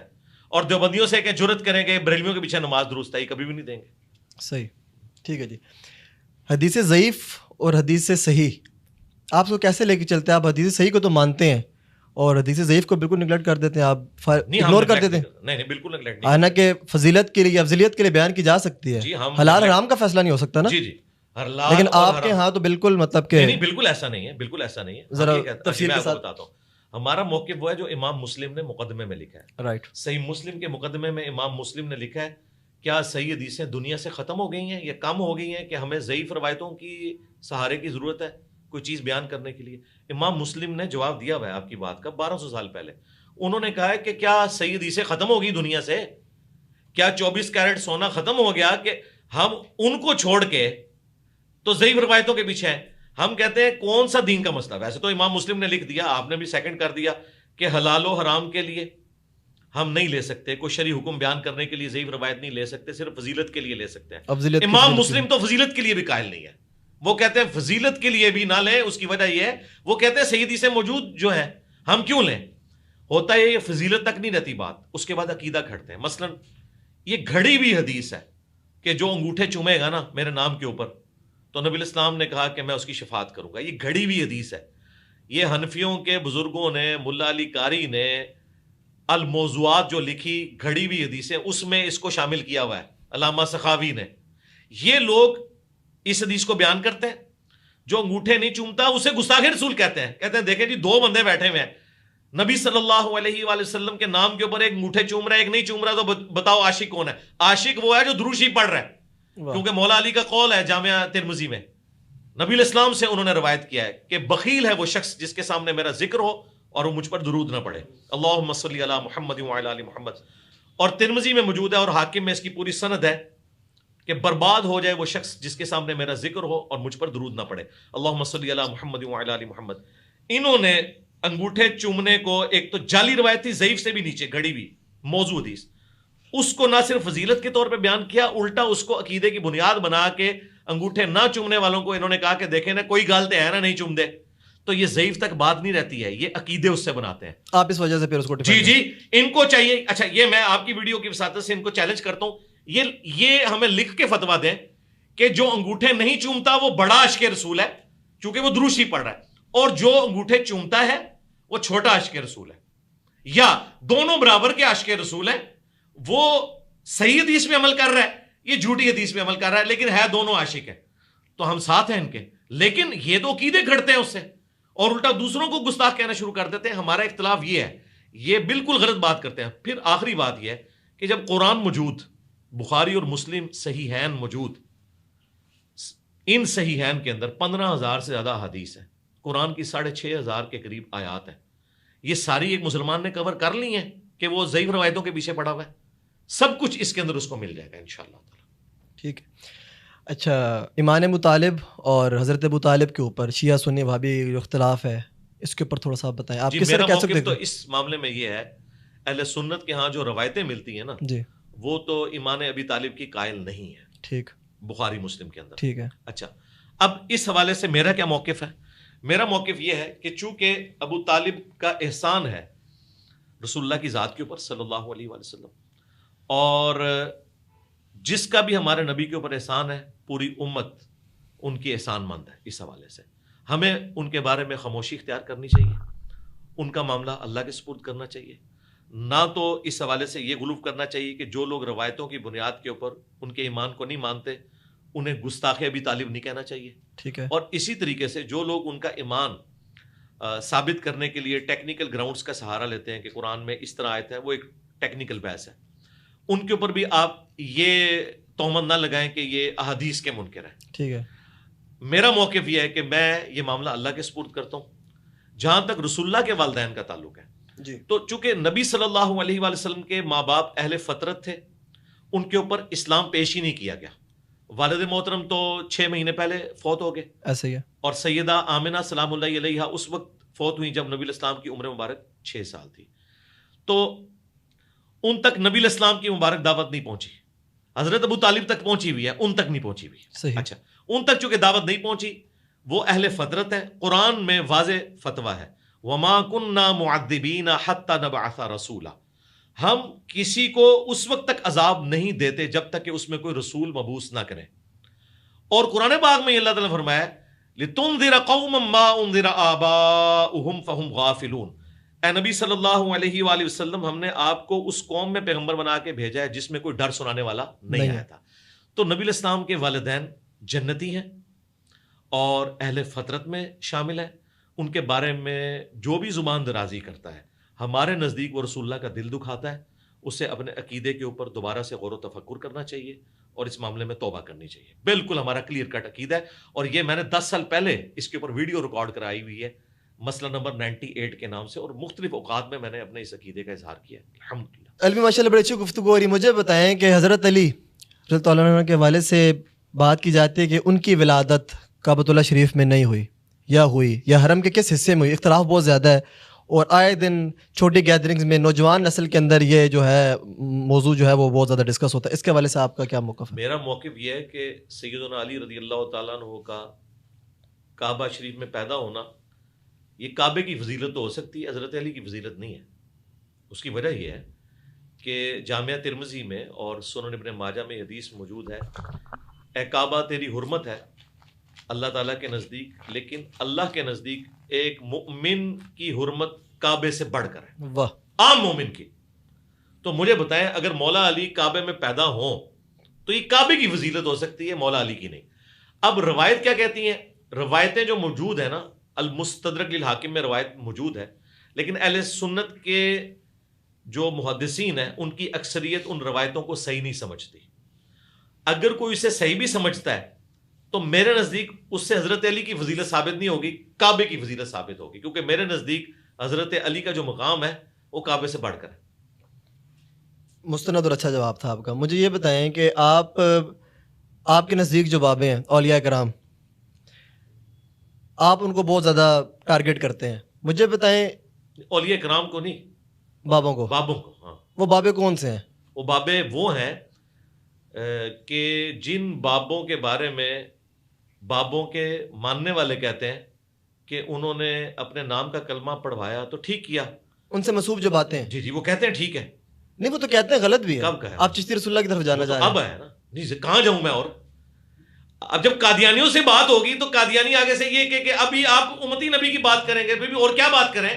اور دیوبندیوں سے کہ جرت کریں کہ بریلویوں کے پیچھے نماز درست ہے. یہ کبھی بھی نہیں دیں گے. صحیح, ٹھیک ہے جی. حدیث ضعیف اور حدیث صحیح آپ کو کیسے لے کے چلتے ہیں؟ آپ حدیث صحیح کو تو مانتے ہیں اور حدیث ضعیف کو بالکل نگلیکٹ کر دیتے ہیں, آپ اگنور کر دیتے ہیں. نہیں بالکل نگلیکٹ نہیں. حالانکہ فضیلت کے لیے افضلیت کے لیے بیان کی جا سکتی ہے, حلال حرام کا فیصلہ نہیں ہو سکتا نا. جی جی, لیکن آپ کے ہاں تو بالکل مطلب کہ نہیں, بالکل ایسا نہیں ہے, بالکل ایسا نہیں ہے. ذرا تفصیل کے ساتھ بتاتا ہوں. ہمارا موقف وہ ہے جو امام مسلم نے مقدمے میں لکھا ہے. رائٹ. صحیح مسلم کے مقدمے میں امام مسلم نے لکھا ہے کیا صحیح حدیثیں دنیا سے ختم ہو گئی ہیں یا کم ہو گئی ہیں کہ ہمیں ضعیف روایتوں کی سہارے کی ضرورت ہے کوئی چیز بیان کرنے کے لیے. امام مسلم نے جواب دیا ہوا ہے آپ کی بات کا 1200 سال پہلے. انہوں نے کہا ہے کہ کیا صحیح حدیثیں ختم ہو گئی دنیا سے, کیا 24 کیرٹ سونا ختم ہو گیا کہ ہم ان کو چھوڑ کے تو ضعیف روایتوں کے پیچھے ہیں. ہم کہتے ہیں کون سا دین کا مسئلہ. ویسے تو امام مسلم نے لکھ دیا, آپ نے بھی سیکنڈ کر دیا کہ حلال و حرام کے لیے ہم نہیں لے سکتے, کوئی شرعی حکم بیان کرنے کے لیے ضعیف روایت نہیں لے سکتے, صرف فضیلت کے لیے لے سکتے ہیں. امام مسلم تو فضیلت کے لیے بھی قائل نہیں ہے. وہ کہتے ہیں فضیلت کے لیے بھی نہ لیں. اس کی وجہ یہ ہے وہ کہتے ہیں صحیح حدیثیں موجود جو ہیں ہم کیوں لیں. ہوتا ہے یہ فضیلت تک نہیں رہتی بات, اس کے بعد عقیدہ کھڑتے ہیں. مثلا یہ گھڑی بھی حدیث ہے کہ جو انگوٹھے چومے گا نا میرے نام کے اوپر تو نبی الاسلام نے کہا کہ میں اس کی شفاعت کروں گا. یہ گھڑی بھی حدیث ہے. یہ حنفیوں کے بزرگوں نے, ملا علی قاری نے الموضوعات جو لکھی گھڑی ہوئی حدیثیں, اس میں اس کو شامل کیا ہوا ہے. علامہ سخاوی نے. یہ لوگ اس حدیث کو بیان کرتے ہیں جو انگوٹھے نہیں چومتا اسے گستاخ رسول کہتے ہیں. کہتے ہیں دیکھیں جی 2 بندے بیٹھے ہوئے ہیں, نبی صلی اللہ علیہ وآلہ وسلم کے نام کے اوپر ایک انگوٹھے چوم رہا ہے ایک نہیں چوم رہا, تو بتاؤ عاشق کون ہے؟ عاشق وہ ہے جو درود شریف پڑھ رہا ہے. کیونکہ مولا علی کا قول ہے جامعہ ترمذی میں, نبی الاسلام سے انہوں نے روایت کیا ہے کہ بخیل ہے وہ شخص جس کے سامنے میرا ذکر ہو اور وہ مجھ پر درود نہ پڑھے. اللہم صلی علی محمد وعلی آل محمد. اور ترمذی میں موجود ہے اور حاکم میں اس کی پوری سند ہے کہ برباد ہو جائے وہ شخص جس کے سامنے میرا ذکر ہو اور مجھ پر درود نہ پڑھے. اللہم صلی علی محمد وعلی آل محمد. انہوں نے انگوٹھے چومنے کو ایک تو جعلی روایت تھی, ضعیف سے بھی نیچے گھڑی ہوئی موضوع حدیث, اس کو نہ صرف فضیلت کے طور پہ بیان کیا, الٹا اس کو عقیدے کی بنیاد بنا کے انگوٹھے نہ چومنے والوں کو انہوں نے کہا کہ دیکھیں نا کوئی گالتے ہیں نا نہیں چوم دے. تو یہ ضعیف تک بات نہیں رہتی ہے, یہ عقیدے اس سے بناتے ہیں. آپ اس وجہ سے پھر اس کو جی ان کو چاہیے. اچھا یہ میں آپ کی ویڈیو کی وساطت سے ان کو چیلنج کرتا ہوں, یہ ہمیں لکھ کے فتویٰ دیں کہ جو انگوٹھے نہیں چومتا وہ بڑا عاشق رسول ہے, چونکہ وہ دروشی پڑھ رہا ہے، اور جو انگوٹھے چومتا ہے وہ چھوٹا عاشق رسول ہے، یا دونوں برابر کے عاشق رسول ہیں، وہ صحیح حدیث میں عمل کر رہا ہے، یہ جھوٹی حدیث میں عمل کر رہا ہے، لیکن ہے دونوں عاشق ہیں، تو ہم ساتھ ہیں ان کے، لیکن یہ تو عقیدے گھڑتے ہیں اس سے، اور الٹا دوسروں کو گستاخ کہنا شروع کر دیتے ہیں. ہمارا اختلاف یہ ہے، یہ بالکل غلط بات کرتے ہیں. پھر آخری بات یہ ہے کہ جب قرآن موجود، بخاری اور مسلم صحیحین موجود، ان صحیحین کے اندر 15,000 سے زیادہ حدیث ہیں، قرآن کی 6,500 کے قریب آیات ہیں، یہ ساری ایک مسلمان نے کور کر لی ہیں کہ وہ ضعیف روایتوں کے پیچھے پڑا ہوا ہے، سب کچھ اس کے اندر اس کو مل جائے گا انشاءاللہ تعالی. ٹھیک ہے. اچھا، ایمان ابو طالب اور حضرت ابو طالب کے اوپر شیعہ سنی وہابی جو اختلاف ہے، اس کے اوپر تھوڑا سا بتائیں آپ. کس طرح موقف تو اس معاملے میں یہ ہے، اہل سنت کے ہاں جو روایتیں ملتی ہیں نا، جی، وہ تو ایمان ابی طالب کی قائل نہیں ہے. ٹھیک، بخاری مسلم کے اندر. ٹھیک ہے. اچھا، اب اس حوالے سے میرا کیا موقف ہے؟ میرا موقف یہ ہے کہ چونکہ ابو طالب کا احسان ہے رسول اللہ کی ذات کے اوپر صلی اللہ علیہ وآلہ وسلم، اور جس کا بھی ہمارے نبی کے اوپر احسان ہے، پوری امت ان کی احسان مند ہے. اس حوالے سے ہمیں ان کے بارے میں خاموشی اختیار کرنی چاہیے، ان کا معاملہ اللہ کے سپرد کرنا چاہیے، نہ تو اس حوالے سے یہ غلوف کرنا چاہیے کہ جو لوگ روایتوں کی بنیاد کے اوپر ان کے ایمان کو نہیں مانتے انہیں گستاخ ابی طالب نہیں کہنا چاہیے. ٹھیک ہے. اور اسی طریقے سے جو لوگ ان کا ایمان ثابت کرنے کے لیے ٹیکنیکل گراؤنڈز کا سہارا لیتے ہیں کہ قرآن میں اس طرح آیت ہے، وہ ایک ٹیکنیکل بحث ہے، ان کے اوپر بھی آپ یہ تہمت نہ لگائیں کہ یہ احادیث کے منکر ہیں. ٹھیک ہے. میرا موقف یہ ہے کہ میں یہ معاملہ اللہ کے سپرد کرتا ہوں. جہاں تک رسول اللہ کے والدین کا تعلق ہے، جی، تو چونکہ نبی صلی اللہ علیہ وآلہ وسلم کے ماں باپ اہل فطرت تھے، ان کے اوپر اسلام پیش ہی نہیں کیا گیا. والد محترم تو 6 مہینے پہلے فوت ہو گئے، ایسے ہی ہے. اور سیدہ آمنہ سلام اللہ علیہا اس وقت فوت ہوئی جب نبی الاسلام کی عمر مبارک 6 سال تھی. تو ان تک نبی الاسلام کی مبارک دعوت نہیں پہنچی. حضرت ابو طالب تک پہنچی ہوئی ہے، ان تک نہیں پہنچی ہوئی. صحیح. اچھا، ان تک چونکہ دعوت نہیں پہنچی، وہ اہل فطرت ہے. قرآن میں واضح فتویٰ ہے، وَمَا كُنَّا مُعَذِّبِينَ حَتَّى نَبْعَثَ رَسُولًا، ہم کسی کو اس وقت تک عذاب نہیں دیتے جب تک کہ اس میں کوئی رسول مبعوث نہ کریں. اور قرآن پاک میں اللہ تعالیٰ نے فرمایا لِتُنذِرَ قَوْمًا مَّا أُنذِرَ آبَاؤُهُمْ فَهُمْ غَافِلُونَ. اے نبی صلی اللہ علیہ وآلہ وسلم، ہم نے آپ کو اس قوم میں پیغمبر بنا کے بھیجا ہے جس میں کوئی ڈر سنانے والا نہیں آیا تھا. تو نبی الاسلام کے والدین جنتی ہیں اور اہل فطرت میں شامل ہیں. ان کے بارے میں جو بھی زبان درازی کرتا ہے، ہمارے نزدیک وہ رسول اللہ کا دل دکھاتا ہے. اسے اپنے عقیدے کے اوپر دوبارہ سے غور و تفکر کرنا چاہیے اور اس معاملے میں توبہ کرنی چاہیے. بالکل ہمارا کلیئر کٹ عقیدہ ہے، اور یہ میں نے 10 سال پہلے اس کے اوپر ویڈیو ریکارڈ کرائی ہوئی ہے، مسئلہ نمبر 98 کے نام سے، اور مختلف اوقات میں نے اپنے اس عقیدے کا اظہار کیا ہے. الحمدللہ. علمی ماشاء اللہ بڑی اچھی گفتگو ہو رہی. مجھے بتائیں کہ حضرت علی رضی اللہ عنہ کے والد سے بات کی جاتی ہے کہ ان کی ولادت کعبۃ اللہ شریف میں نہیں ہوئی یا ہوئی، یا حرم کے کس حصے میں ہوئی. اختلاف بہت زیادہ ہے، اور آئے دن چھوٹی گیدرنگز میں نوجوان نسل کے اندر یہ جو ہے موضوع جو ہے وہ بہت زیادہ ڈسکس ہوتا ہے. اس کے حوالے سے آپ کا کیا موقف ہے؟ میرا موقف یہ ہے کہ سیدنا علی رضی اللہ تعالیٰ عنہ کا کعبہ شریف میں پیدا ہونا، یہ کعبے کی فضیلت تو ہو سکتی ہے، حضرت علی کی فضیلت نہیں ہے. اس کی وجہ یہ ہے کہ جامعہ ترمذی میں اور سنن ابن ماجہ میں حدیث موجود ہے، اے کعبہ تیری حرمت ہے اللہ تعالیٰ کے نزدیک، لیکن اللہ کے نزدیک ایک مومن کی حرمت کعبے سے بڑھ کر ہے، واہ، عام مومن کی. تو مجھے بتائیں، اگر مولا علی کعبے میں پیدا ہوں تو یہ کعبے کی فضیلت ہو سکتی ہے، مولا علی کی نہیں. اب روایت کیا کہتی ہیں؟ روایتیں جو موجود ہیں نا، المستدرک للحاکم میں روایت موجود ہے، لیکن اہل سنت کے جو محدثین ہیں ان کی اکثریت ان روایتوں کو صحیح نہیں سمجھتی. اگر کوئی اسے صحیح بھی سمجھتا ہے تو میرے نزدیک اس سے حضرت علی کی فضیلت ثابت نہیں ہوگی، کعبے کی فضیلت ثابت ہوگی، کیونکہ میرے نزدیک حضرت علی کا جو مقام ہے وہ کعبے سے بڑھ کر ہے. مستند اور اچھا جواب تھا آپ کا. مجھے یہ بتائیں کہ آپ کے نزدیک جو بابے ہیں اولیاء کرام، آپ ان کو بہت زیادہ ٹارگٹ کرتے ہیں. مجھے بتائیں، اولیاء کرام کو نہیں، بابوں کو. بابوں کو. ہاں، وہ بابے کون سے ہیں؟ وہ بابے وہ ہیں کہ جن بابوں کے بارے میں بابوں کے ماننے والے کہتے ہیں کہ انہوں نے اپنے نام کا کلمہ پڑھوایا تو ٹھیک کیا. ان سے مسوب جو باتیں ہیں، جی وہ کہتے ہیں ٹھیک ہے. نہیں وہ تو کہتے ہیں غلط بھی ہے. کب کہا؟ آپ چشتی رسول اللہ کی طرف جانا چاہ رہے اب ہے نا، نہیں کہاں جاؤں میں. اور اب جب قادیانیوں سے بات ہوگی تو قادیانی آگے سے یہ کہ ابھی آپ امتی نبی کی بات کریں گے بھی اور کیا بات کریں,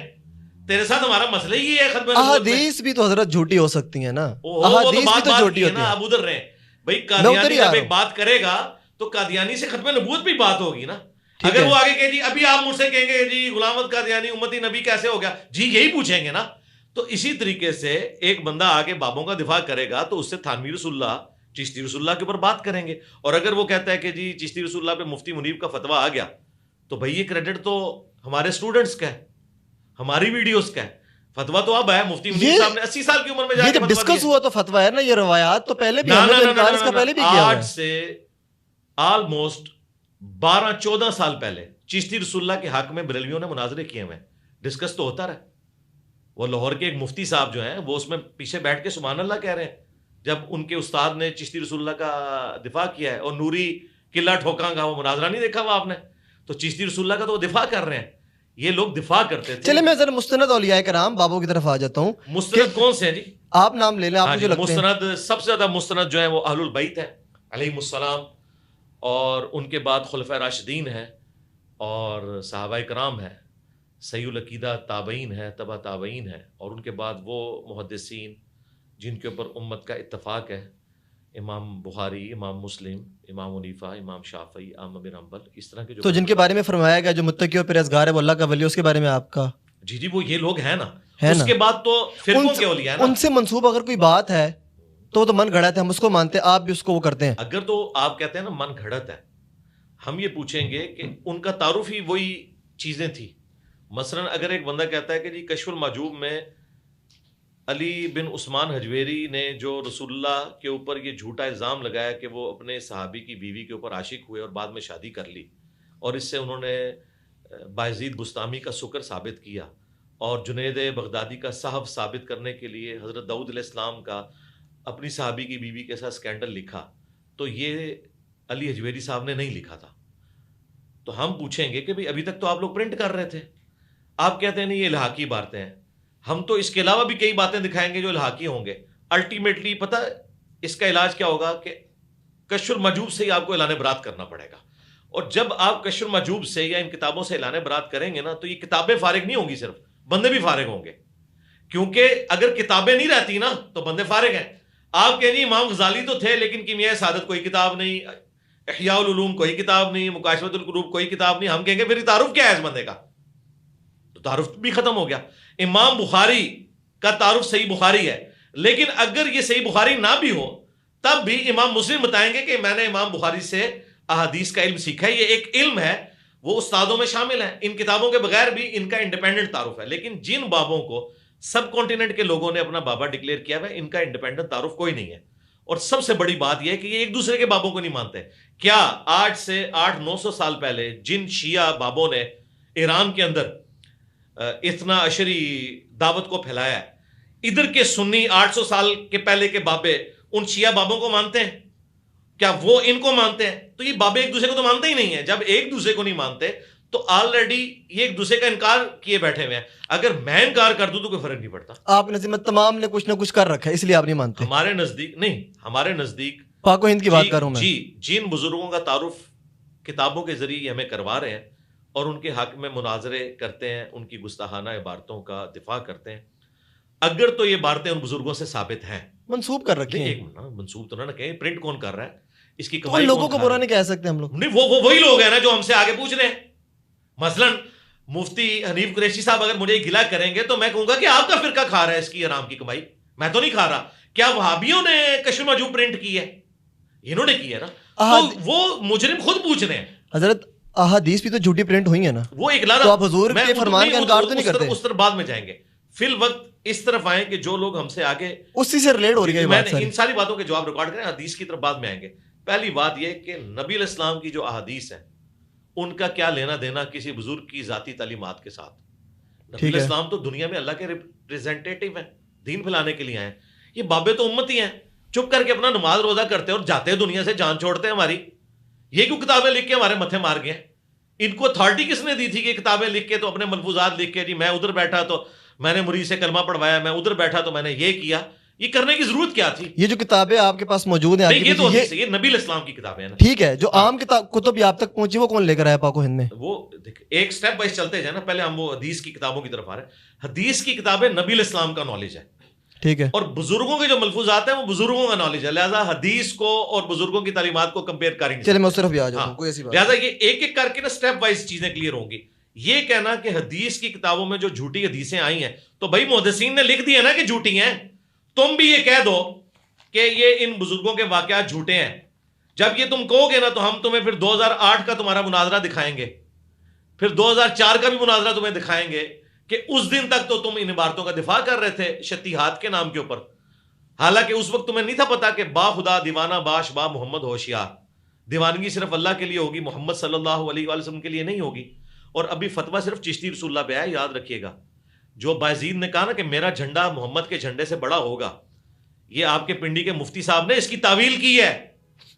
تیرے ساتھ ہمارا مسئلہ ہی ہے ختم نبوت میں. احادیث بھی تو حضرت جھوٹی ہو سکتی ہیں نا, وہ احادیث تو بھی تو جھوٹی ہوتی نا. ہیں. اب ادھر رہیں بھائی, قادیانی جب ایک بات کرے گا تو قادیانی سے ختم نبوت بھی بات ہوگی نا. اگر وہ آگے کہ جی ابھی آپ مجھ سے کہیں گے جی غلام احمد قادیانی امتی نبی کیسے ہو گیا, جی یہی پوچھیں گے نا. تو اسی طریقے سے ایک بندہ آگے بابوں کا دفاع کرے گا تو اس سے تھانوی رسول اللہ, چشتی رسول اللہ کے اوپر بات کریں گے. اور اگر وہ کہتا ہے کہ جی چشتی رسول اللہ پہ مفتی منیب کا فتویٰ آ گیا تو بھائی یہ کریڈٹ تو ہمارے اسٹوڈنٹس کا ہے, ہماری ویڈیوز کا ہے. فتویٰ تو اب ہے, مفتی منیب صاحب نے 80 سال کی عمر میں جا کے ڈسکس ہوا تو فتویٰ ہے نا. یہ روایات تو پہلے بھی ہم نے انکار اس کا پہلے بھی کیا ہوا ہے. آج سے آلموسٹ 12-14 سال پہلے چشتی رسول اللہ کے حق میں بریلویوں نے مناظرے کیے ہوئے ہیں, ڈسکس تو ہوتا رہا. وہ لاہور کے ایک مفتی صاحب جو ہیں وہ اس میں پیچھے بیٹھ کے سبحان اللہ کہہ رہے ہیں جب ان کے استاد نے چشتی رسول اللہ کا دفاع کیا ہے. اور نوری قلعہ ٹھوکاں گا, وہ مناظرہ نہیں دیکھا ہوا آپ نے, تو چشتی رسول اللہ کا تو وہ دفاع کر رہے ہیں. یہ لوگ دفاع کرتے تھے. چلے میں ذرا مستند اولیاء کرام بابوں کی طرف آ جاتا ہوں. مستند کون سے ہیں جی؟ آپ نام لے لیں, آپ مجھے لگتے ہیں مستند سب سے زیادہ مستند جو ہیں وہ اہل البیت ہیں علیہم السلام, اور ان کے بعد خلفۂ راشدین ہیں اور صحابہ کرام ہیں, صحیح العقیدہ تابعین ہے, تبع تابعین ہے, اور ان کے بعد وہ محدثین جن کے اوپر امت کا اتفاق ہے, امام بخاری, امام مسلم, امام حنیفہ, امام شافعی, احمد بن حنبل, اس طرح کے جو تو جن کے بارے میں فرمایا گیا جو متقی و پرہیزگار ہے وہ اللہ کا ولی, اس کے بارے میں آپ کا جی وہ یہ لوگ ہیں نا. اس کے بعد تو فرقوں کے اولیاء ہیں نا. ان سے منسوب اگر کوئی بات ہے تو من گھڑت ہے, ہم اس کو مانتے ہیں, آپ بھی اس کو وہ کرتے ہیں. اگر تو آپ کہتے ہیں نا من گھڑت ہے, ہم یہ پوچھیں گے کہ ان کا تعارف ہی وہی چیزیں تھیں. مثلا اگر ایک بندہ کہتا ہے کہ جی کشف المحجوب میں علی بن عثمان حجویری نے جو رسول اللہ کے اوپر یہ جھوٹا الزام لگایا کہ وہ اپنے صحابی کی بیوی کے اوپر عاشق ہوئے اور بعد میں شادی کر لی, اور اس سے انہوں نے بایزید بستامی کا سکر ثابت کیا, اور جنید بغدادی کا صحف ثابت کرنے کے لیے حضرت داؤد علیہ السلام کا اپنی صحابی کی بیوی کے ساتھ سکینڈل لکھا, تو یہ علی حجویری صاحب نے نہیں لکھا تھا. تو ہم پوچھیں گے کہ بھئی ابھی تک تو آپ لوگ پرنٹ کر رہے تھے, آپ کہتے ہیں نہیں یہ الحاقی باتیں ہیں. ہم تو اس کے علاوہ بھی کئی باتیں دکھائیں گے جو الحاقی ہوں گے. الٹیمیٹلی پتہ اس کا علاج کیا ہوگا کہ کشف المحجوب سے ہی آپ کو اعلان برات کرنا پڑے گا. اور جب آپ کشف المحجوب سے یا ان کتابوں سے اعلان برات کریں گے نا تو یہ کتابیں فارغ نہیں ہوں گی, صرف بندے بھی فارغ ہوں گے. کیونکہ اگر کتابیں نہیں رہتی نا تو بندے فارغ ہیں. آپ کہیں جی امام غزالی تو تھے لیکن کیمیائے سعادت کوئی کتاب نہیں, احیاء العلوم کوئی کتاب نہیں, مکاشفۃ القلوب کوئی کتاب نہیں. ہم کہیں گے پھر تعارف کیا ہے اس بندے کا؟ تو تعارف بھی ختم ہو گیا. امام بخاری کا تعارف صحیح بخاری ہے, لیکن اگر یہ صحیح بخاری نہ بھی ہو تب بھی امام مسلم بتائیں گے کہ میں نے امام بخاری سے احادیث کا علم سیکھا ہے. یہ ایک علم ہے, وہ استادوں میں شامل ہے. ان کتابوں کے بغیر بھی ان کا انڈیپینڈنٹ تعارف ہے. لیکن جن بابوں کو سب کانٹیننٹ کے لوگوں نے اپنا بابا ڈکلیئر کیا ہے ان کا انڈیپینڈنٹ تعارف کوئی نہیں ہے. اور سب سے بڑی بات یہ ہے کہ یہ ایک دوسرے کے بابوں کو نہیں مانتے. کیا آج سے 800-900 سال پہلے جن شیعہ بابوں نے ایران کے اندر اتنا عشری دعوت کو پھیلایا ہے, ادھر کے سنی 800 سال کے پہلے کے بابے ان شیعہ بابوں کو مانتے ہیں؟ کیا وہ ان کو مانتے ہیں؟ تو یہ بابے ایک دوسرے کو تو مانتے ہی نہیں ہیں. جب ایک دوسرے کو نہیں مانتے تو آلریڈی یہ ایک دوسرے کا انکار کیے بیٹھے ہوئے ہیں. اگر میں انکار کر دوں تو کوئی فرق نہیں پڑتا. آپ نے تمام نے کچھ نہ کچھ کر رکھا ہے اس لیے آپ نہیں مانتے. ہمارے نزدیک نہیں, ہمارے نزدیک پاک و ہند کی بات کروں میں, جی جن بزرگوں کا تعارف کتابوں کے ذریعے ہمیں کروا رہے ہیں اور ان کے حق میں مناظرے کرتے ہیں, ان کی گستاخانہ عبارتوں کا دفاع کرتے ہیں, اگر تو یہ باتیں ان بزرگوں سے ثابت ہیں, منسوب کر رکھی ہیں. منسوب تو نہ کہیں, پرنٹ کون کر رہا ہے, اس کی کمائی لوگوں کو برا نہیں کہہ سکتے ہم لوگ. نہیں, وہ وہی لوگ ہیں نا جو ہم سے آگے پوچھ رہے ہیں. مثلا مفتی حنیف قریشی صاحب اگر مجھے گلا کریں گے تو میں کہوں گا کہ آپ کا فرقہ کھا رہا ہے اس کی حرام کی کمائی, میں تو نہیں کھا رہا. کیا وہابیوں نے کشف المحجوب پرنٹ کی ہے؟ انہوں نے کی ہے نا, تو وہ مجرم خود پوچھ رہے ہیں. حضرت احادیث بھی تو جھوٹی پرنٹ ہوئی ہیں نا, وہ اقرار, تو آپ حضور کے فرمان کا انکار تو نہیں کرتے. اس طرف بعد میں جائیں گے. فی الوقت اس طرف آئیں کہ جو لوگ ہم سے آگے اسی سے ریلیٹ ہو رہی ہے میں نے ان ساری باتوں کے جواب ریکارڈ کریں, حدیث کی طرف بعد میں آئیں گے. پہلی بات یہ کہ نبی علیہ السلام کی جو احادیث ہیں ان کا کیا لینا دینا کسی بزرگ کی ذاتی تعلیمات کے ساتھ. نبی علیہ السلام تو دنیا میں اللہ کے ریپریزنٹیٹیو ہیں, دین پھیلانے کے لیے آئے ہیں. یہ بابے تو امتی ہیں, چپ کر کے اپنا نماز روزہ کرتے اور جاتے ہیں دنیا سے, جان چھوڑتے ہیں ہماری. یہ کیوں کتابیں لکھ کے ہمارے متھے مار گئے ہیں؟ ان کو اتھارٹی کس نے دی تھی کہ کتابیں لکھ کے تو اپنے ملفوظات لکھ کے جی میں ادھر بیٹھا تو میں نے مرید سے کلمہ پڑھوایا, میں ادھر بیٹھا تو میں نے یہ کیا. یہ کرنے کی ضرورت کیا تھی؟ یہ جو کتابیں آپ کے پاس موجود ہیں نہیں، یہ تو حدیث ہے، یہ نبی علیہ السلام کی کتابیں ہیں نا. ٹھیک ہے، جو عام کتب یہ آپ تک پہنچی وہ کون لے کر آیا پاک و ہند میں؟ وہ دیکھ ایک سٹیپ بائی چلتے جائیں نا. پہلے ہم وہ حدیث کی کتابوں کی طرف آ رہے ہیں. حدیث کی کتابیں نبی علیہ السلام کا نالج ہے، ٹھیک ہے، اور بزرگوں کے جو ملفوظات ہیں وہ بزرگوں کا نالج ہے. لہٰذا حدیث کو اور بزرگوں کی تعلیمات کو کمپیئر کریں گے. چلے میں اس طرف بھی آ جاتا ہوں، کوئی ایسی بات لہٰذا یہ ایک ایک کر کے نا سٹیپ وائز چیزیں کلیئر ہوں گی. یہ کہنا کہ حدیث کی کتابوں میں جو جھوٹی حدیثیں آئی ہیں تو بھائی محدثین نے لکھ دیا نا کہ جھوٹی ہیں. تم بھی یہ کہہ دو کہ یہ ان بزرگوں کے واقعات جھوٹے ہیں. جب یہ تم کہو گے نا تو ہم تمہیں پھر 2008 کا تمہارا مناظرہ دکھائیں گے، پھر 2004 کا بھی مناظرہ تمہیں دکھائیں گے کہ اس دن تک تو تم ان عبارتوں کا دفاع کر رہے تھے شتیہات کے نام کے اوپر. حالانکہ اس وقت تمہیں نہیں تھا پتا کہ با خدا دیوانہ باش با محمد ہوشیار، دیوانگی صرف اللہ کے لیے ہوگی، محمد صلی اللہ علیہ وآلہ وسلم کے لیے نہیں ہوگی. اور ابھی فتویٰ صرف چشتی رسول اللہ پہ آیا، یاد رکھیے گا. جو بایزید نے کہا نا کہ میرا جھنڈا محمد کے جھنڈے سے بڑا ہوگا، یہ آپ کے پنڈی کے مفتی صاحب نے اس کی تعویل کی ہے.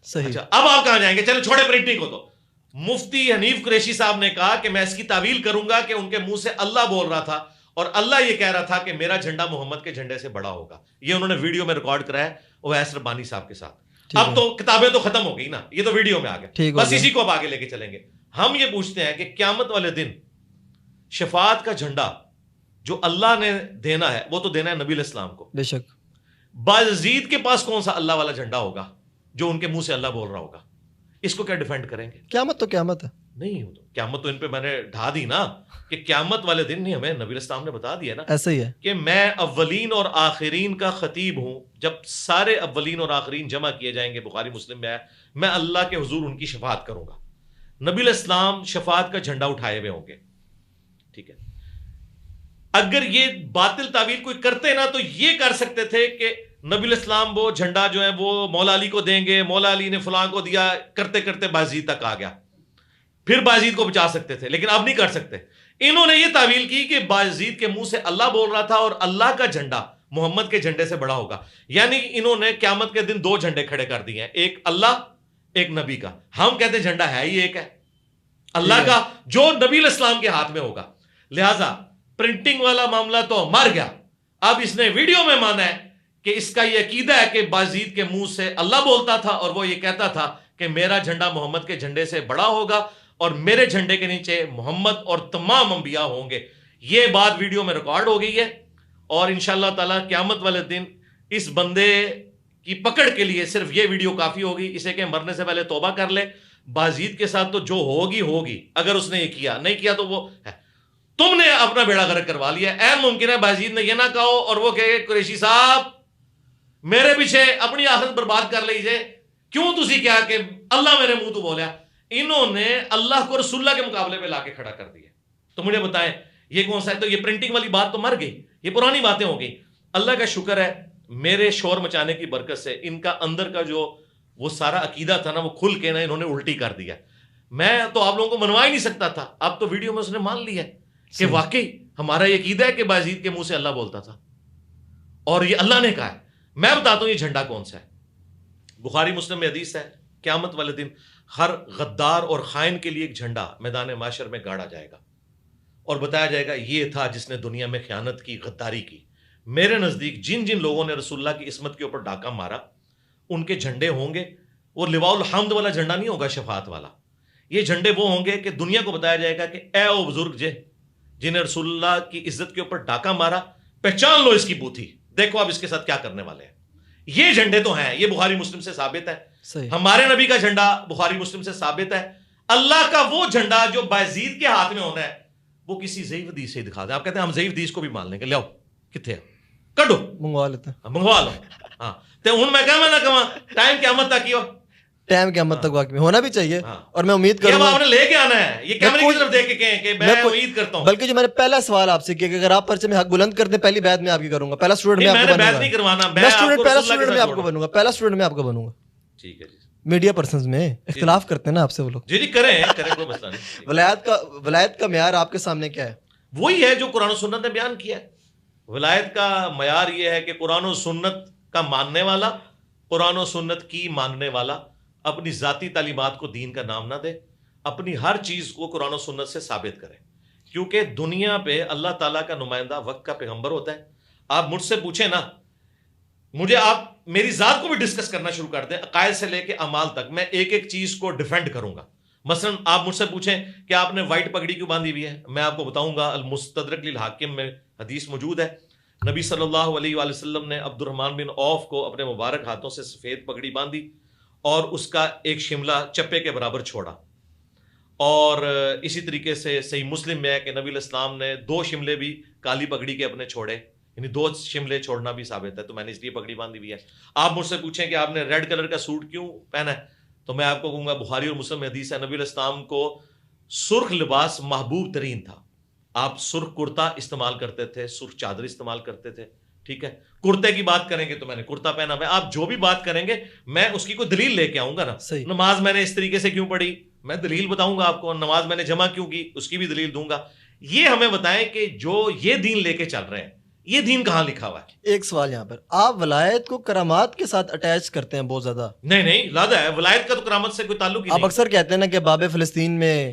صحیح. اچھا اب آپ کہاں جائیں گے؟ چلے چھوڑے پرنٹنگ کو. تو مفتی حنیف قریشی صاحب نے کہا کہ میں اس کی تعویل کروں گا کہ ان کے منہ سے اللہ بول رہا تھا اور اللہ یہ کہہ رہا تھا کہ میرا جھنڈا محمد کے جھنڈے سے بڑا ہوگا. یہ انہوں نے ویڈیو میں ریکارڈ کرایا اویس ربانی صاحب کے ساتھ. اب تو کتابیں تو ختم ہو گئی نا، یہ تو ویڈیو میں آ گئے، بس اسی کو اب آگے لے کے چلیں گے. ہم یہ پوچھتے ہیں کہ قیامت والے دن شفاعت کا جھنڈا جو اللہ نے دینا ہے وہ تو دینا ہے نبی علیہ السلام کو. بے شک. بایزید کے پاس کون سا اللہ والا جھنڈا ہوگا جو ان کے منہ سے اللہ بول رہا ہوگا؟ اس کو کیا ڈیفینڈ کریں گے؟ قیامت تو قیامت ہے. نہیں، قیامت تو ان پہ میں نے ڈھا دی نا کہ قیامت والے دن نہیں، ہمیں نبی علیہ السلام نے بتا دیا نا ایسا ہی ہے کہ میں اولین اور آخرین کا خطیب ہوں. جب سارے اولین اور آخرین جمع کیے جائیں گے، بخاری مسلم میں ہے، میں اللہ کے حضور ان کی شفاعت کروں گا. نبی علیہ السلام شفاعت کا جھنڈا اٹھائے ہوئے ہوں گے. ٹھیک ہے، اگر یہ باطل تعویل کوئی کرتے نا تو یہ کر سکتے تھے کہ نبی علیہ السلام وہ جھنڈا جو ہے وہ مولا علی کو دیں گے، مولا علی نے فلاں کو دیا، کرتے کرتے بایزید تک آ گیا، پھر بایزید کو بچا سکتے تھے، لیکن اب نہیں کر سکتے. انہوں نے یہ تعویل کی کہ بایزید کے منہ سے اللہ بول رہا تھا اور اللہ کا جھنڈا محمد کے جھنڈے سے بڑا ہوگا. یعنی انہوں نے قیامت کے دن دو جھنڈے کھڑے کر دیے ہیں، ایک اللہ ایک نبی کا. ہم کہتے ہیں جھنڈا ہے ہی ایک ہے اللہ کا جو نبی علیہ السلام کے ہاتھ میں ہوگا. لہذا پرنٹنگ والا معاملہ تو مر گیا. اب اس نے ویڈیو میں مانا ہے کہ اس کا یہ عقیدہ ہے کہ بایزید کے منہ سے اللہ بولتا تھا اور وہ یہ کہتا تھا کہ میرا جھنڈا محمد کے جھنڈے سے بڑا ہوگا اور میرے جھنڈے کے نیچے محمد اور تمام انبیاء ہوں گے. یہ بات ویڈیو میں ریکارڈ ہو گئی ہے اور انشاءاللہ تعالی قیامت والے دن اس بندے کی پکڑ کے لیے صرف یہ ویڈیو کافی ہوگی. اسے کہ مرنے سے پہلے توبہ کر لے. بایزید کے ساتھ تو جو ہوگی ہوگی، اگر اس نے یہ کیا، نہیں کیا تو وہ ہے. تم نے اپنا بیڑا غرق کروا لیا. اے ممکن ہے بایزید نے یہ نہ کہو اور وہ کہے قریشی صاحب میرے پیچھے اپنی آخرت برباد کر لیجئے، کیوں تسی کیا کہ اللہ میرے منہ تو بولیا. انہوں نے اللہ کو رسول اللہ کے مقابلے پہ لا کے کھڑا کر دیا. تو مجھے بتائیں یہ کون سا ہے؟ تو یہ پرنٹنگ والی بات تو مر گئی، یہ پرانی باتیں ہو گئی. اللہ کا شکر ہے میرے شور مچانے کی برکت سے ان کا اندر کا جو وہ سارا عقیدہ تھا نا وہ کھل کے نا انہوں نے الٹی کر دیا. میں تو آپ لوگوں کو منوا ہی نہیں سکتا تھا، اب تو ویڈیو میں اس نے مان لیا کہ واقعی ہمارا یہ عقیدہ ہے کہ بایزید کے منہ سے اللہ بولتا تھا اور یہ اللہ نے کہا ہے. میں بتاتا ہوں یہ جھنڈا کون سا ہے. بخاری مسلم میں حدیث ہے قیامت والے دن ہر غدار اور خائن کے لیے ایک جھنڈا میدان معاشر میں گاڑا جائے گا اور بتایا جائے گا یہ تھا جس نے دنیا میں خیانت کی، غداری کی. میرے نزدیک جن جن لوگوں نے رسول اللہ کی عصمت کے اوپر ڈاکہ مارا ان کے جھنڈے ہوں گے. وہ لواء الحمد والا جھنڈا نہیں ہوگا، شفاعت والا. یہ جھنڈے وہ ہوں گے کہ دنیا کو بتایا جائے گا کہ اے او بزرگ جنہیں رسول اللہ کی عزت کے اوپر ڈاکہ مارا، پہچان لو اس کی بوتھی، دیکھو اب اس کے ساتھ کیا کرنے والے ہیں. یہ جھنڈے تو ہیں، یہ بخاری مسلم سے ثابت ہے. ہمارے نبی کا جھنڈا بخاری مسلم سے ثابت ہے. اللہ کا وہ جھنڈا جو بایزید کے ہاتھ میں ہونا ہے وہ کسی ضعیف حدیث سے ہی دکھا دیں. آپ کہتے ہیں ہم ضعیف حدیث کو بھی مان لیں گے، لیاؤ کتنے کڈو منگوا لیتے ہیں، منگوا لو. ہاں تو ہوں میں کہاں نہ کہاں ٹائم قیامت تک ہی ہو، ٹائم قیامت تک واقعی ہونا بھی چاہیے. اور میں امید کروں گا آپ نے لے کے آنا ہے، یہ کیمرے کی طرف دیکھ کے کہیں کہ میں امید کرتا ہوں. بلکہ جو میں نے پہلا سوال آپ سے کیا کہ اگر آپ پرچے میں حق بلند کر دیں پہلی بیعت میں آپ کی کروں گا، پہلا اسٹوڈنٹ میں آپ کو بنوں گا. نہیں کروانا، پہلا اسٹوڈنٹ میں آپ کو بنوں گا، پہلا اسٹوڈنٹ میں آپ کو بنوں گا. ٹھیک ہے جی. میڈیا پرسنز میں اختلاف کرتے ہیں نا آپ سے وہ لوگ. جی کریں کوئی مسئلہ نہیں. ولایت کا معیار آپ کے سامنے کیا ہے؟ وہی ہے جو قرآن و سنت نے بیان کیا ہے. ولایت کا معیار یہ ہے کہ قرآن و سنت کا ماننے والا، قرآن و سنت کی ماننے والا اپنی ذاتی تعلیمات کو دین کا نام نہ دے، اپنی ہر چیز کو قرآن و سنت سے ثابت کرے. کیونکہ دنیا پہ اللہ تعالیٰ کا نمائندہ وقت کا پیغمبر ہوتا ہے. آپ مجھ سے پوچھیں نا مجھے آپ میری ذات کو بھی ڈسکس کرنا شروع کر دیں، عقائد سے لے کے اعمال تک، میں ایک ایک چیز کو ڈیفینڈ کروں گا. مثلا آپ مجھ سے پوچھیں کہ آپ نے وائٹ پگڑی کیوں باندھی ہوئی ہے، میں آپ کو بتاؤں گا. المستدرک للحاکم میں حدیث موجود ہے، نبی صلی اللہ علیہ وآلہ وسلم نے عبد الرحمن بن عوف کو اپنے مبارک ہاتھوں سے سفید پگڑی باندھی اور اس کا ایک شملہ چپے کے برابر چھوڑا. اور اسی طریقے سے صحیح مسلم میں ہے کہ نبی علیہ السلام نے 2 شملے بھی کالی پگڑی کے اپنے چھوڑے، یعنی 2 شملے چھوڑنا بھی ثابت ہے، تو میں نے اس لیے پگڑی باندھی ہوئی ہے. آپ مجھ سے پوچھیں کہ آپ نے ریڈ کلر کا سوٹ کیوں پہنا ہے، تو میں آپ کو کہوں گا بخاری اور مسلم میں حدیث ہے، نبی علیہ السلام کو سرخ لباس محبوب ترین تھا. آپ سرخ کرتا استعمال کرتے تھے، سرخ چادر استعمال کرتے تھے. ٹھیک ہے، کرتے کی بات کریں گے تو میں نے کرتا پہنا ہوا ہے. آپ جو بھی بات کریں گے میں اس کی کوئی دلیل لے کے آؤں گا نا. نماز میں نے اس طریقے سے کیوں پڑھی، میں دلیل بتاؤں گا آپ کو. نماز میں نے جمع کیوں کی، اس کی بھی دلیل دوں گا. یہ ہمیں بتائیں کہ جو یہ دین لے کے چل رہے ہیں، یہ دین کہاں لکھا ہوا ہے. ایک سوال یہاں پر، آپ ولایت کو کرامات کے ساتھ اٹیچ کرتے ہیں بہت زیادہ. نہیں لادا ہے، ولایت کا تو کرامت سے کوئی تعلق ہی نہیں. آپ اکثر کہتے ہیں نا کہ باب فلسطین میں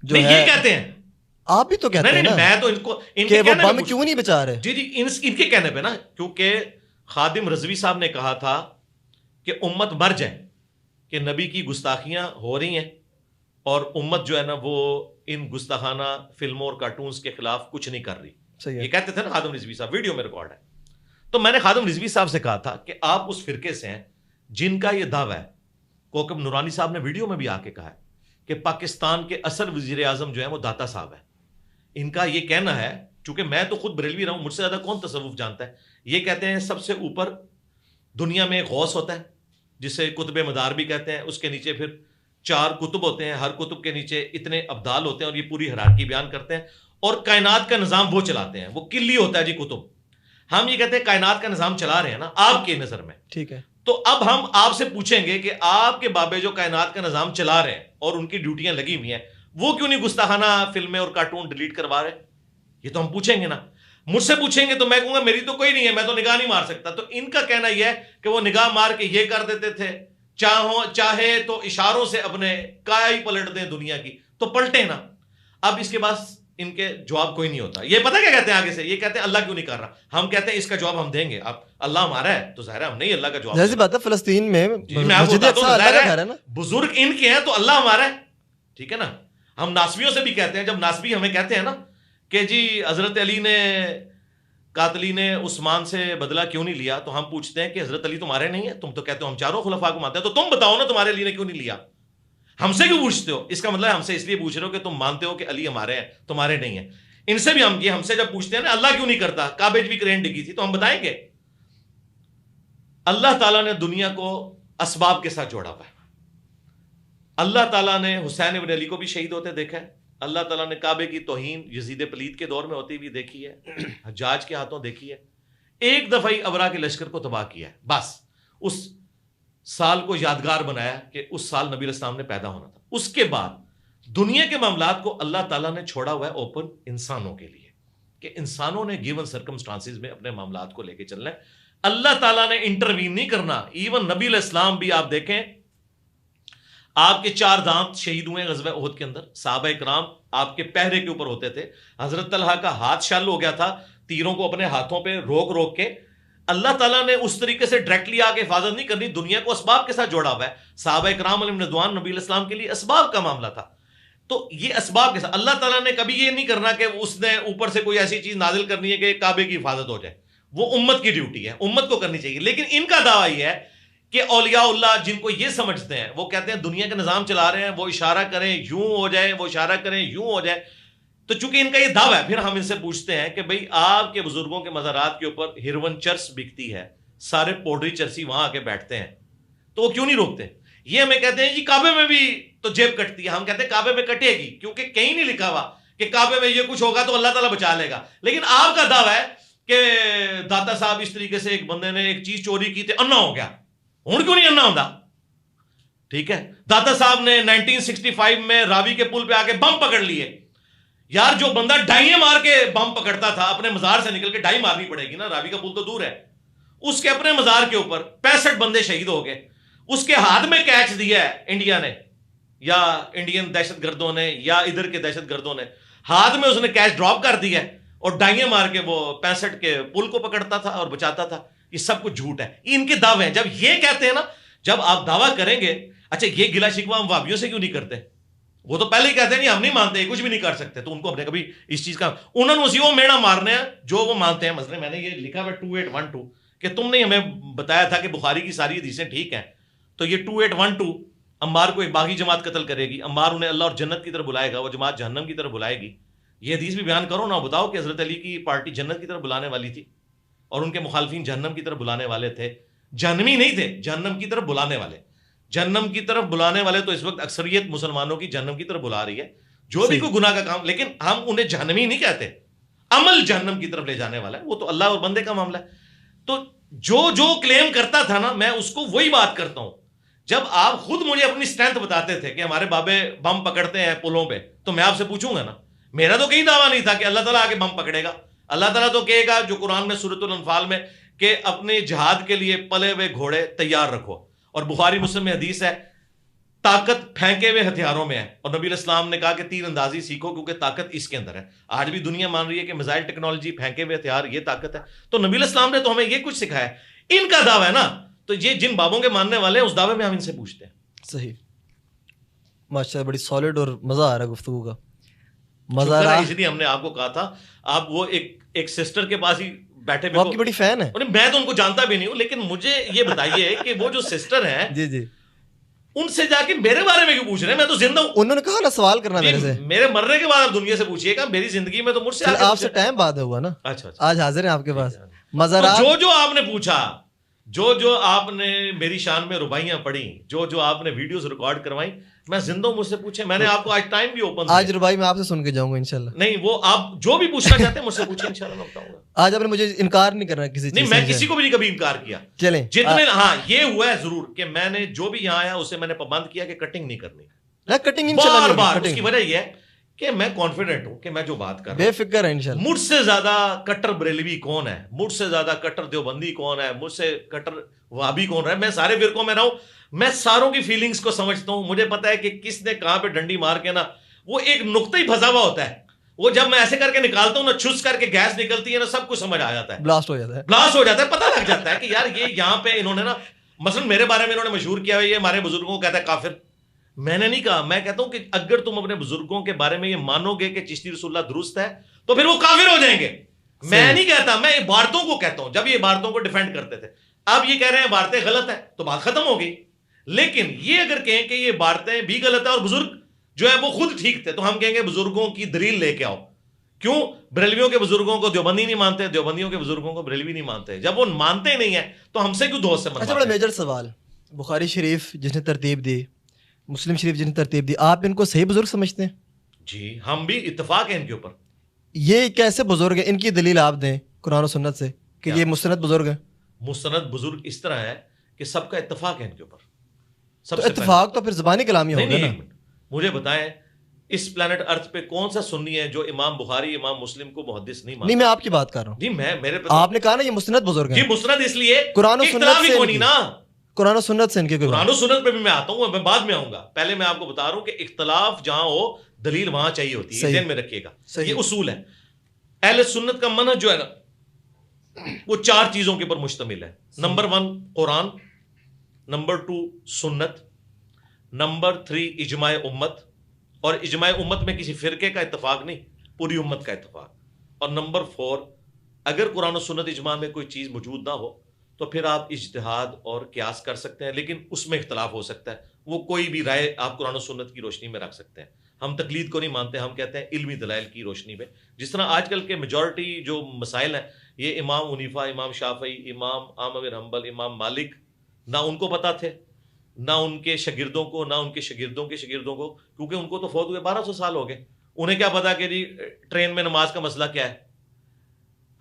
جو نہیں، ہے، یہ کہتے ہیں، آپ بھی تو کہتے ہیں نا میں تو ان کو ان کہ کے وہ بم کیوں نہیں بچا رہے. جی ان کے کہنے پہ نا، کیونکہ خادم رضوی صاحب نے کہا تھا کہ امت مر جائے کہ نبی کی گستاخیاں ہو رہی ہیں اور امت جو ہے نا وہ ان گستاخانہ فلموں اور کارٹونز کے خلاف کچھ نہیں کر رہی. یہ کہتے تھے نا خادم رضوی صاحب، ویڈیو میں ریکارڈ ہے. تو میں نے خادم رضوی صاحب سے کہا تھا کہ آپ اس فرقے سے ہیں جن کا یہ دعویٰ ہے. کوکب نورانی صاحب نے ویڈیو میں بھی آ کے کہا ہے کہ پاکستان کے اصل وزیر اعظم جو ہے وہ داتا صاحب ہے. ان کا یہ کہنا ہے، چونکہ میں تو خود بریلوی رہا ہوں، مجھ سے زیادہ کون تصوف جانتا ہے. یہ کہتے ہیں سب سے اوپر دنیا میں غوث ہوتا ہے جسے قطب مدار بھی کہتے ہیں، اس کے نیچے پھر 4 کتب ہوتے ہیں، ہر کتب کے نیچے اتنے ابدال ہوتے ہیں اور یہ پوری ہرارکی بیان کرتے ہیں اور کائنات کا نظام وہ چلاتے ہیں. وہ کلی ہوتا ہے جی کتب. ہم یہ کہتے ہیں کائنات کا نظام چلا رہے ہیں نا آپ کے نظر میں. ٹھیک ہے، تو اب ہم آپ سے پوچھیں گے کہ آپ کے بابے جو کائنات کا نظام چلا رہے ہیں اور ان کی ڈیوٹیاں لگی ہوئی ہیں، وہ کیوں نہیں گستاخانہ فلمیں اور کارٹون ڈیلیٹ کروا رہے؟ یہ تو ہم پوچھیں گے نا. مجھ سے پوچھیں گے تو میں کہوں گا میری تو کوئی نہیں ہے، میں تو نگاہ نہیں مار سکتا. تو ان کا کہنا یہ ہے کہ وہ نگاہ مار کے یہ کر دیتے تھے، چاہے تو اشاروں سے اپنے کایا ہی پلٹ دیں دنیا کی، تو پلٹے نا. اب اس کے بعد ان کے جواب کوئی نہیں ہوتا. یہ پتہ کیا کہتے ہیں آگے سے؟ یہ کہتے ہیں اللہ کیوں نہیں کر رہا. ہم کہتے ہیں اس کا جواب ہم دیں گے. اب اللہ ہمارا ہے تو ظاہر ہے ہم نہیں اللہ کا جواب. جیسی بات ہے فلسطین میں مسجد اقصیٰ اللہ کا گھر ہے نا، بزرگ ان کے ہیں تو اللہ ہمارا ہے. ٹھیک ہے نا. ہم ناسبیوں سے بھی کہتے ہیں، جب ناسبی ہمیں کہتے ہیں نا کہ جی حضرت علی نے قاتلی نے عثمان سے بدلہ کیوں نہیں لیا، تو ہم پوچھتے ہیں کہ حضرت علی تمہارے نہیں ہے؟ تم تو کہتے ہو ہم چاروں خلفاء کو مانتے ہیں، تو تم بتاؤ نا تمہارے علی نے کیوں نہیں لیا. ہم سے کیوں پوچھتے ہو؟ اس کا مطلب ہم سے اس لیے پوچھ رہے ہو کہ تم مانتے ہو کہ علی ہمارے ہیں، تمہارے نہیں ہیں. ان سے بھی ہم سے جب پوچھتے ہیں نا اللہ کیوں نہیں کرتا، کعبے بھی کرین ڈگی تھی، تو ہم بتائیں گے اللہ تعالیٰ نے دنیا کو اسباب کے ساتھ جوڑا ہوا ہے. اللہ تعالیٰ نے حسین ابن علی کو بھی شہید ہوتے دیکھا ہے. اللہ تعالیٰ نے کعبے کی توہین یزید پلید کے دور میں ہوتی ہوئی دیکھی ہے، حجاج کے ہاتھوں دیکھی ہے. ایک دفعہ ہی ابرا کے لشکر کو تباہ کیا ہے، بس اس سال کو یادگار بنایا کہ اس سال نبی علیہ السلام نے پیدا ہونا تھا. اس کے بعد دنیا کے معاملات کو اللہ تعالیٰ نے چھوڑا ہوا ہے اوپن انسانوں کے لیے کہ انسانوں نے گیون سرکمسٹانسز میں اپنے معاملات کو لے کے چلنا ہے. اللہ تعالیٰ نے انٹروین نہیں کرنا. ایون نبی علیہ السلام بھی آپ دیکھیں آپ کے 4 دانت شہید ہوئے غزوہ احد کے اندر. صحابہ اکرام آپ کے پہرے کے اوپر ہوتے تھے. حضرت طلحہ کا ہاتھ شل ہو گیا تھا، تیروں کو اپنے ہاتھوں پہ روک روک کے. اللہ تعالیٰ نے اس طریقے سے ڈائریکٹلی آ کے حفاظت نہیں کرنی، دنیا کو اسباب کے ساتھ جوڑا ہوا ہے. صحابہ اکرام علیہم رضوان نبی علیہ السلام کے لیے اسباب کا معاملہ تھا. تو یہ اسباب کے ساتھ اللہ تعالیٰ نے کبھی یہ نہیں کرنا کہ اس نے اوپر سے کوئی ایسی چیز نازل کرنی ہے کہ کعبے کی حفاظت ہو جائے. وہ امت کی ڈیوٹی ہے، امت کو کرنی چاہیے. لیکن ان کا دعویٰ یہ ہے کہ اولیاء اللہ جن کو یہ سمجھتے ہیں وہ کہتے ہیں دنیا کا نظام چلا رہے ہیں، وہ اشارہ کریں یوں ہو جائے، وہ اشارہ کریں یوں ہو جائے. تو چونکہ ان کا یہ دعویٰ ہے، پھر ہم ان سے پوچھتے ہیں کہ بھئی آپ کے بزرگوں کے مزارات کے اوپر ہیروئن چرس بکتی ہے، سارے پوڈری چرسی وہاں آ کے بیٹھتے ہیں، تو وہ کیوں نہیں روکتے؟ یہ ہمیں کہتے ہیں جی کعبے میں بھی تو جیب کٹتی ہے. ہم کہتے ہیں کعبے میں کٹے گی کیونکہ کہیں نہیں لکھا ہوا کہ کعبے میں یہ کچھ ہوگا تو اللہ تعالیٰ بچا لے گا. لیکن آپ کا دعویٰ ہے کہ داتا صاحب اس طریقے سے ایک بندے نے ایک چیز چوری کی تھی، انا ہو گیا. ہوں کیوں نہیں انا ہوتا؟ ٹھیک ہے، داتا صاحب نے 1965 میں راوی کے پل پہ آ کے بم پکڑ لیے. یار جو بندہ ڈائیں مار کے بم پکڑتا تھا، اپنے مزار سے نکل کے ڈائی مارنی پڑے گی نا، راوی کا پل تو دور ہے. اس کے اپنے مزار کے اوپر 65 بندے شہید ہو گئے. اس کے ہاتھ میں کیچ دیا ہے انڈیا نے یا انڈین دہشت گردوں نے یا ادھر کے دہشت گردوں نے، ہاتھ میں اس نے کیچ ڈراپ کر دیا اور ڈائیں مار کے وہ 65 کے پل کو پکڑتا تھا اور بچاتا تھا. یہ سب کچھ جھوٹ ہے، ان کے دعوے ہیں. جب یہ کہتے ہیں نا، جب آپ دعویٰ کریں گے، اچھا یہ گلا شکوہ ہم وہابیوں سے کیوں نہیں کرتے؟ وہ تو پہلے ہی کہتے ہیں نہیں ہم نہیں مانتے، کچھ بھی نہیں کر سکتے. تو ان کو ہم نے کبھی اس چیز کا، انہوں نے اسی وہ میڑا مارنے ہیں جو وہ مانتے ہیں. مثلا میں نے یہ لکھا ہوا 2812 کہ تم نے ہمیں بتایا تھا کہ بخاری کی ساری حدیثیں ٹھیک ہیں، تو یہ 2812 عمار کو ایک باغی جماعت قتل کرے گی، عمار انہیں اللہ اور جنت کی طرف بلائے گا، وہ جماعت جہنم کی طرف بلائے گی. یہ حدیث بھی بیان کرو نا، بتاؤ کہ حضرت علی کی پارٹی جنت کی طرف بلانے والی تھی اور ان کے مخالفین جہنم کی طرف بلانے والے تھے. جہنمی نہیں تھے، جہنم کی طرف بلانے والے. جہنم کی طرف بلانے والے تو اس وقت اکثریت مسلمانوں کی جہنم کی طرف بلا رہی ہے، جو بھی کوئی گناہ کا کام، لیکن ہم انہیں جہنمی نہیں کہتے. عمل جہنم کی طرف لے جانے والا ہے، وہ تو اللہ اور بندے کا معاملہ ہے. تو جو کلیم کرتا تھا نا، میں اس کو وہی بات کرتا ہوں. جب آپ خود مجھے اپنی اسٹرینتھ بتاتے تھے کہ ہمارے بابے بم پکڑتے ہیں پلوں پہ، تو میں آپ سے پوچھوں گا نا، میرا تو کہیں دعویٰ نہیں تھا کہ اللہ تعالیٰ آگے بم پکڑے گا. اللہ تعالیٰ تو کہے گا جو قرآن میں سورۃ الانفال میں کہ اپنے جہاد کے لیے پلے ہوئے گھوڑے تیار رکھو. اور بخاری مسلم میں حدیث ہے طاقت پھینکے ہوئے ہتھیاروں میں ہے، اور نبی علیہ السلام نے کہا کہ تیر اندازی سیکھو کیونکہ طاقت اس کے اندر ہے. آج بھی دنیا مان رہی ہے کہ میزائل ٹیکنالوجی، پھینکے ہوئے ہتھیار، یہ طاقت ہے. تو نبی علیہ السلام نے تو ہمیں یہ کچھ سکھایا ہے. ان کا دعویٰ ہے نا، تو یہ جن بابوں کے ماننے والے ہیں اس دعوے میں ہم ان سے پوچھتے ہیں. صحیح، ماشاءاللہ بڑی سالڈ اور مزہ آ رہا ہے گفتگو کا، مزہ آ رہا ہے. اس لیے ہم نے آپ کو کہا تھا آپ وہ ایک سسٹر کے پاس ہی بیٹھے، وہ آپ کی بڑی فین ہے. میں تو ان کو جانتا بھی نہیں ہوں، لیکن مجھے یہ بتائیے کہ وہ جو سسٹر ہیں جی جی، ان سے جا کے میرے بارے میں کیوں پوچھ رہے ہیں؟ میں تو زندہ ہوں. انہوں نے کہا نا سوال کرنا میرے سے. میرے مرنے کے بعد آپ دنیا سے پوچھیے گا، میری زندگی میں تو مجھ سے آپ سے ٹائم بعد ہوا نا. اچھا، آج حاضر ہیں آپ کے پاس. مزارات جو آپ نے پوچھا، جو آپ نے میری شان میں ربائیاں پڑھی، جو آپ نے ویڈیوز ریکارڈ کروائی، میں زندہ ہوں، مجھ سے پوچھیں. میں نے آپ کو آج ٹائم بھی اوپن، آج ربائی میں آپ سے سن کے جاؤں گا انشاءاللہ. نہیں، وہ آپ جو بھی پوچھنا چاہتے ہیں مجھ سے پوچھیں، انشاءاللہ میں بتاؤں گا. آج آپ نے مجھے انکار نہیں کرنا کسی چیز. نہیں، میں کسی کو بھی نہیں کبھی انکار کیا. چلیں جتنے، ہاں یہ ہوا ہے ضرور کہ میں نے جو بھی یہاں آیا اسے میں نے پابند کیا کہ کٹنگ نہیں کرنی. کٹنگ بار بار. اس کی وجہ یہ ہے کہ میں کانفیڈنٹ ہوں کہ میں جو بات کر رہا ہوں، بے فکر ہے انشاءاللہ. مجھ سے زیادہ کٹر بریلوی کون ہے، مجھ سے زیادہ کٹر دیوبندی کون ہے، مجھ سے کٹر وہابی کون ہے. میں سارے فرقوں میں رہا ہوں، میں ساروں کی فیلنگز کو سمجھتا ہوں. مجھے پتا ہے کہ کس نے کہاں پہ ڈنڈی مار کے نا، وہ ایک نقطہ ہی پھنسا ہوا ہوتا ہے، وہ جب میں ایسے کر کے نکالتا ہوں نا، چھس کر کے گیس نکلتی ہے نا، سب کچھ سمجھ آ جاتا ہے، بلاسٹ ہو جاتا ہے، بلاسٹ ہو جاتا ہے. پتہ لگ جاتا ہے کہ یار یہ یہاں پہ انہوں نے نا، مثلا میرے بارے میں انہوں نے مشہور کیا ہے یہ ہمارے بزرگوں کو کہتا ہے کافر. میں نے نہیں کہا، میں کہتا ہوں کہ اگر تم اپنے بزرگوں کے بارے میں یہ مانو گے کہ چشتی رسول اللہ درست ہے تو پھر وہ کافر ہو جائیں گے. میں نہیں کہتا، میں عبارتوں کو کہتا ہوں. جب یہ عبارتوں کو ڈیفینڈ کرتے تھے، اب یہ کہہ رہے ہیں عبارتیں غلط ہیں تو بات ختم ہو گئی. لیکن یہ اگر کہیں کہ یہ عبارتیں بھی غلط ہیں اور بزرگ جو ہے وہ خود ٹھیک تھے، تو ہم کہیں گے بزرگوں کی دلیل لے کے آؤ. کیوں؟ بریلویوں کے بزرگوں کو دیوبندی نہیں مانتے، دیوبندیوں کے بزرگوں کو بریلوی نہیں مانتے. جب وہ مانتے نہیں ہیں تو ہم سے کیوں دوست سے اچھا بڑا میجر سوال، بخاری شریف جس نے ترتیب دی، مسلم شریف جس نے ترتیب دی، آپ ان کو صحیح بزرگ سمجھتے ہیں؟ جی، ہم بھی اتفاق ہے ان کے اوپر. یہ کیسے بزرگ ہیں؟ ان کی دلیل آپ دیں قرآن و سنت سے کہ یہ مستند بزرگ ہیں. مستند بزرگ اس طرح ہے کہ سب کا اتفاق ہے ان کے اوپر. تو اتفاق تو پھر زبانی کلامی ہوگا نا. مجھے بتائیں اس پلانٹ ارتھ پہ کون سا سنی ہے جو امام بخاری امام مسلم کو محدث نہیں مانتا؟ نہیں، میں آپ کی بات کر رہا ہوں. جی، میرے آپ نے کہا نا یہ مستند بزرگ ہیں. جی مستند اس لیے قرآن و سنت سے نہیں نا، قرآن و سنت سے ان کے قرآن و سنت پہ بھی میں آتا ہوں، میں بعد میں آؤں گا. پہلے میں آپ کو بتا رہا ہوں کہ اختلاف جہاں ہو دلیل وہاں چاہیے ہوتی ہے، ذہن میں رکھیے گا. یہ اصول ہے. اہل سنت کا منہج جو ہے نا وہ 4 چیزوں کے اوپر مشتمل ہے. نمبر 1 قرآن، نمبر 2 سنت، نمبر 3 اجماع امت، اور اجماع امت میں کسی فرقے کا اتفاق نہیں، پوری امت کا اتفاق. اور نمبر 4 اگر قرآن و سنت اجماع میں کوئی چیز موجود نہ ہو تو پھر آپ اجتہاد اور قیاس کر سکتے ہیں، لیکن اس میں اختلاف ہو سکتا ہے. وہ کوئی بھی رائے آپ قرآن و سنت کی روشنی میں رکھ سکتے ہیں. ہم تقلید کو نہیں مانتے، ہم کہتے ہیں علمی دلائل کی روشنی میں. جس طرح آج کل کے میجورٹی جو مسائل ہیں، یہ امام حنیفہ، امام شافعی، امام احمد بن حنبل، امام مالک، نہ ان کو پتہ تھے، نہ ان کے شاگردوں کو، نہ ان کے شاگردوں کے شاگردوں کو، کیونکہ ان کو تو فوت ہوئے 1200 سال ہو گئے. انہیں کیا پتا کہ جی ٹرین میں نماز کا مسئلہ کیا ہے،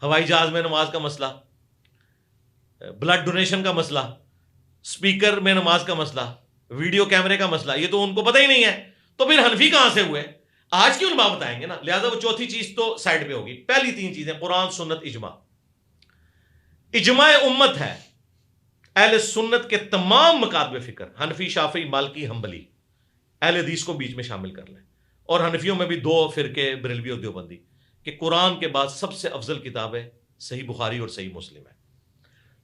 ہوائی جہاز میں نماز کا مسئلہ، بلڈ ڈونیشن کا مسئلہ، اسپیکر میں نماز کا مسئلہ، ویڈیو کیمرے کا مسئلہ، یہ تو ان کو پتہ ہی نہیں ہے. تو پھر حنفی کہاں سے ہوئے؟ آج کی علماء بتائیں گے نا. لہٰذا وہ چوتھی چیز تو سائڈ پہ ہوگی. پہلی 3 چیزیں قرآن، سنت، اجماع. اجماع امت ہے اہل سنت کے تمام مکاتب فکر، حنفی، شافعی، مالکی، حنبلی، اہل حدیث کو بیچ میں شامل کر لیں. اور حنفیوں میں بھی 2 فرقے، بریلوی اور دیوبندی، کہ قرآن کے بعد سب سے افضل کتاب ہے صحیح بخاری اور صحیح مسلم ہے.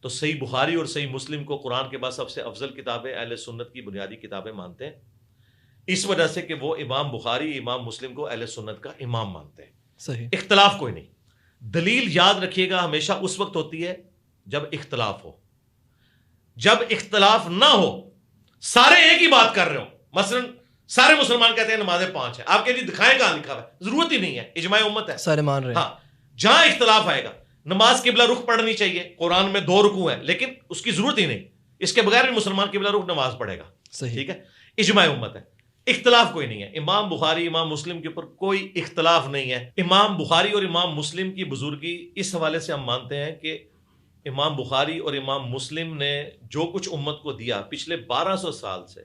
تو صحیح بخاری اور صحیح مسلم کو قرآن کے بعد سب سے افضل کتابیں اہل سنت کی بنیادی کتابیں مانتے ہیں، اس وجہ سے کہ وہ امام بخاری امام مسلم کو اہل سنت کا امام مانتے ہیں. صحیح. اختلاف کوئی نہیں. دلیل یاد رکھیے گا ہمیشہ اس وقت ہوتی ہے جب اختلاف ہو. جب اختلاف نہ ہو، سارے ایک ہی بات کر رہے ہو، مثلا سارے مسلمان کہتے ہیں نمازیں 5 ہیں، آپ کے لیے دکھائیں کہاں لکھا ہوا ہے، ضرورت ہی نہیں ہے، اجماع امت ہے، سارے مان رہے ہیں. ہاں جہاں اختلاف آئے گا، نماز قبلہ رخ پڑھنی چاہیے، قرآن میں 2 رکوع ہیں لیکن اس کی ضرورت ہی نہیں، اس کے بغیر بھی مسلمان قبلہ رخ نماز پڑھے گا. صحیح. ٹھیک ہے، اجماع امت ہے، اختلاف کوئی نہیں ہے. امام بخاری امام مسلم کے اوپر کوئی اختلاف نہیں ہے. امام بخاری اور امام مسلم کی بزرگی اس حوالے سے ہم مانتے ہیں کہ امام بخاری اور امام مسلم نے جو کچھ امت کو دیا پچھلے 1200 سال سے،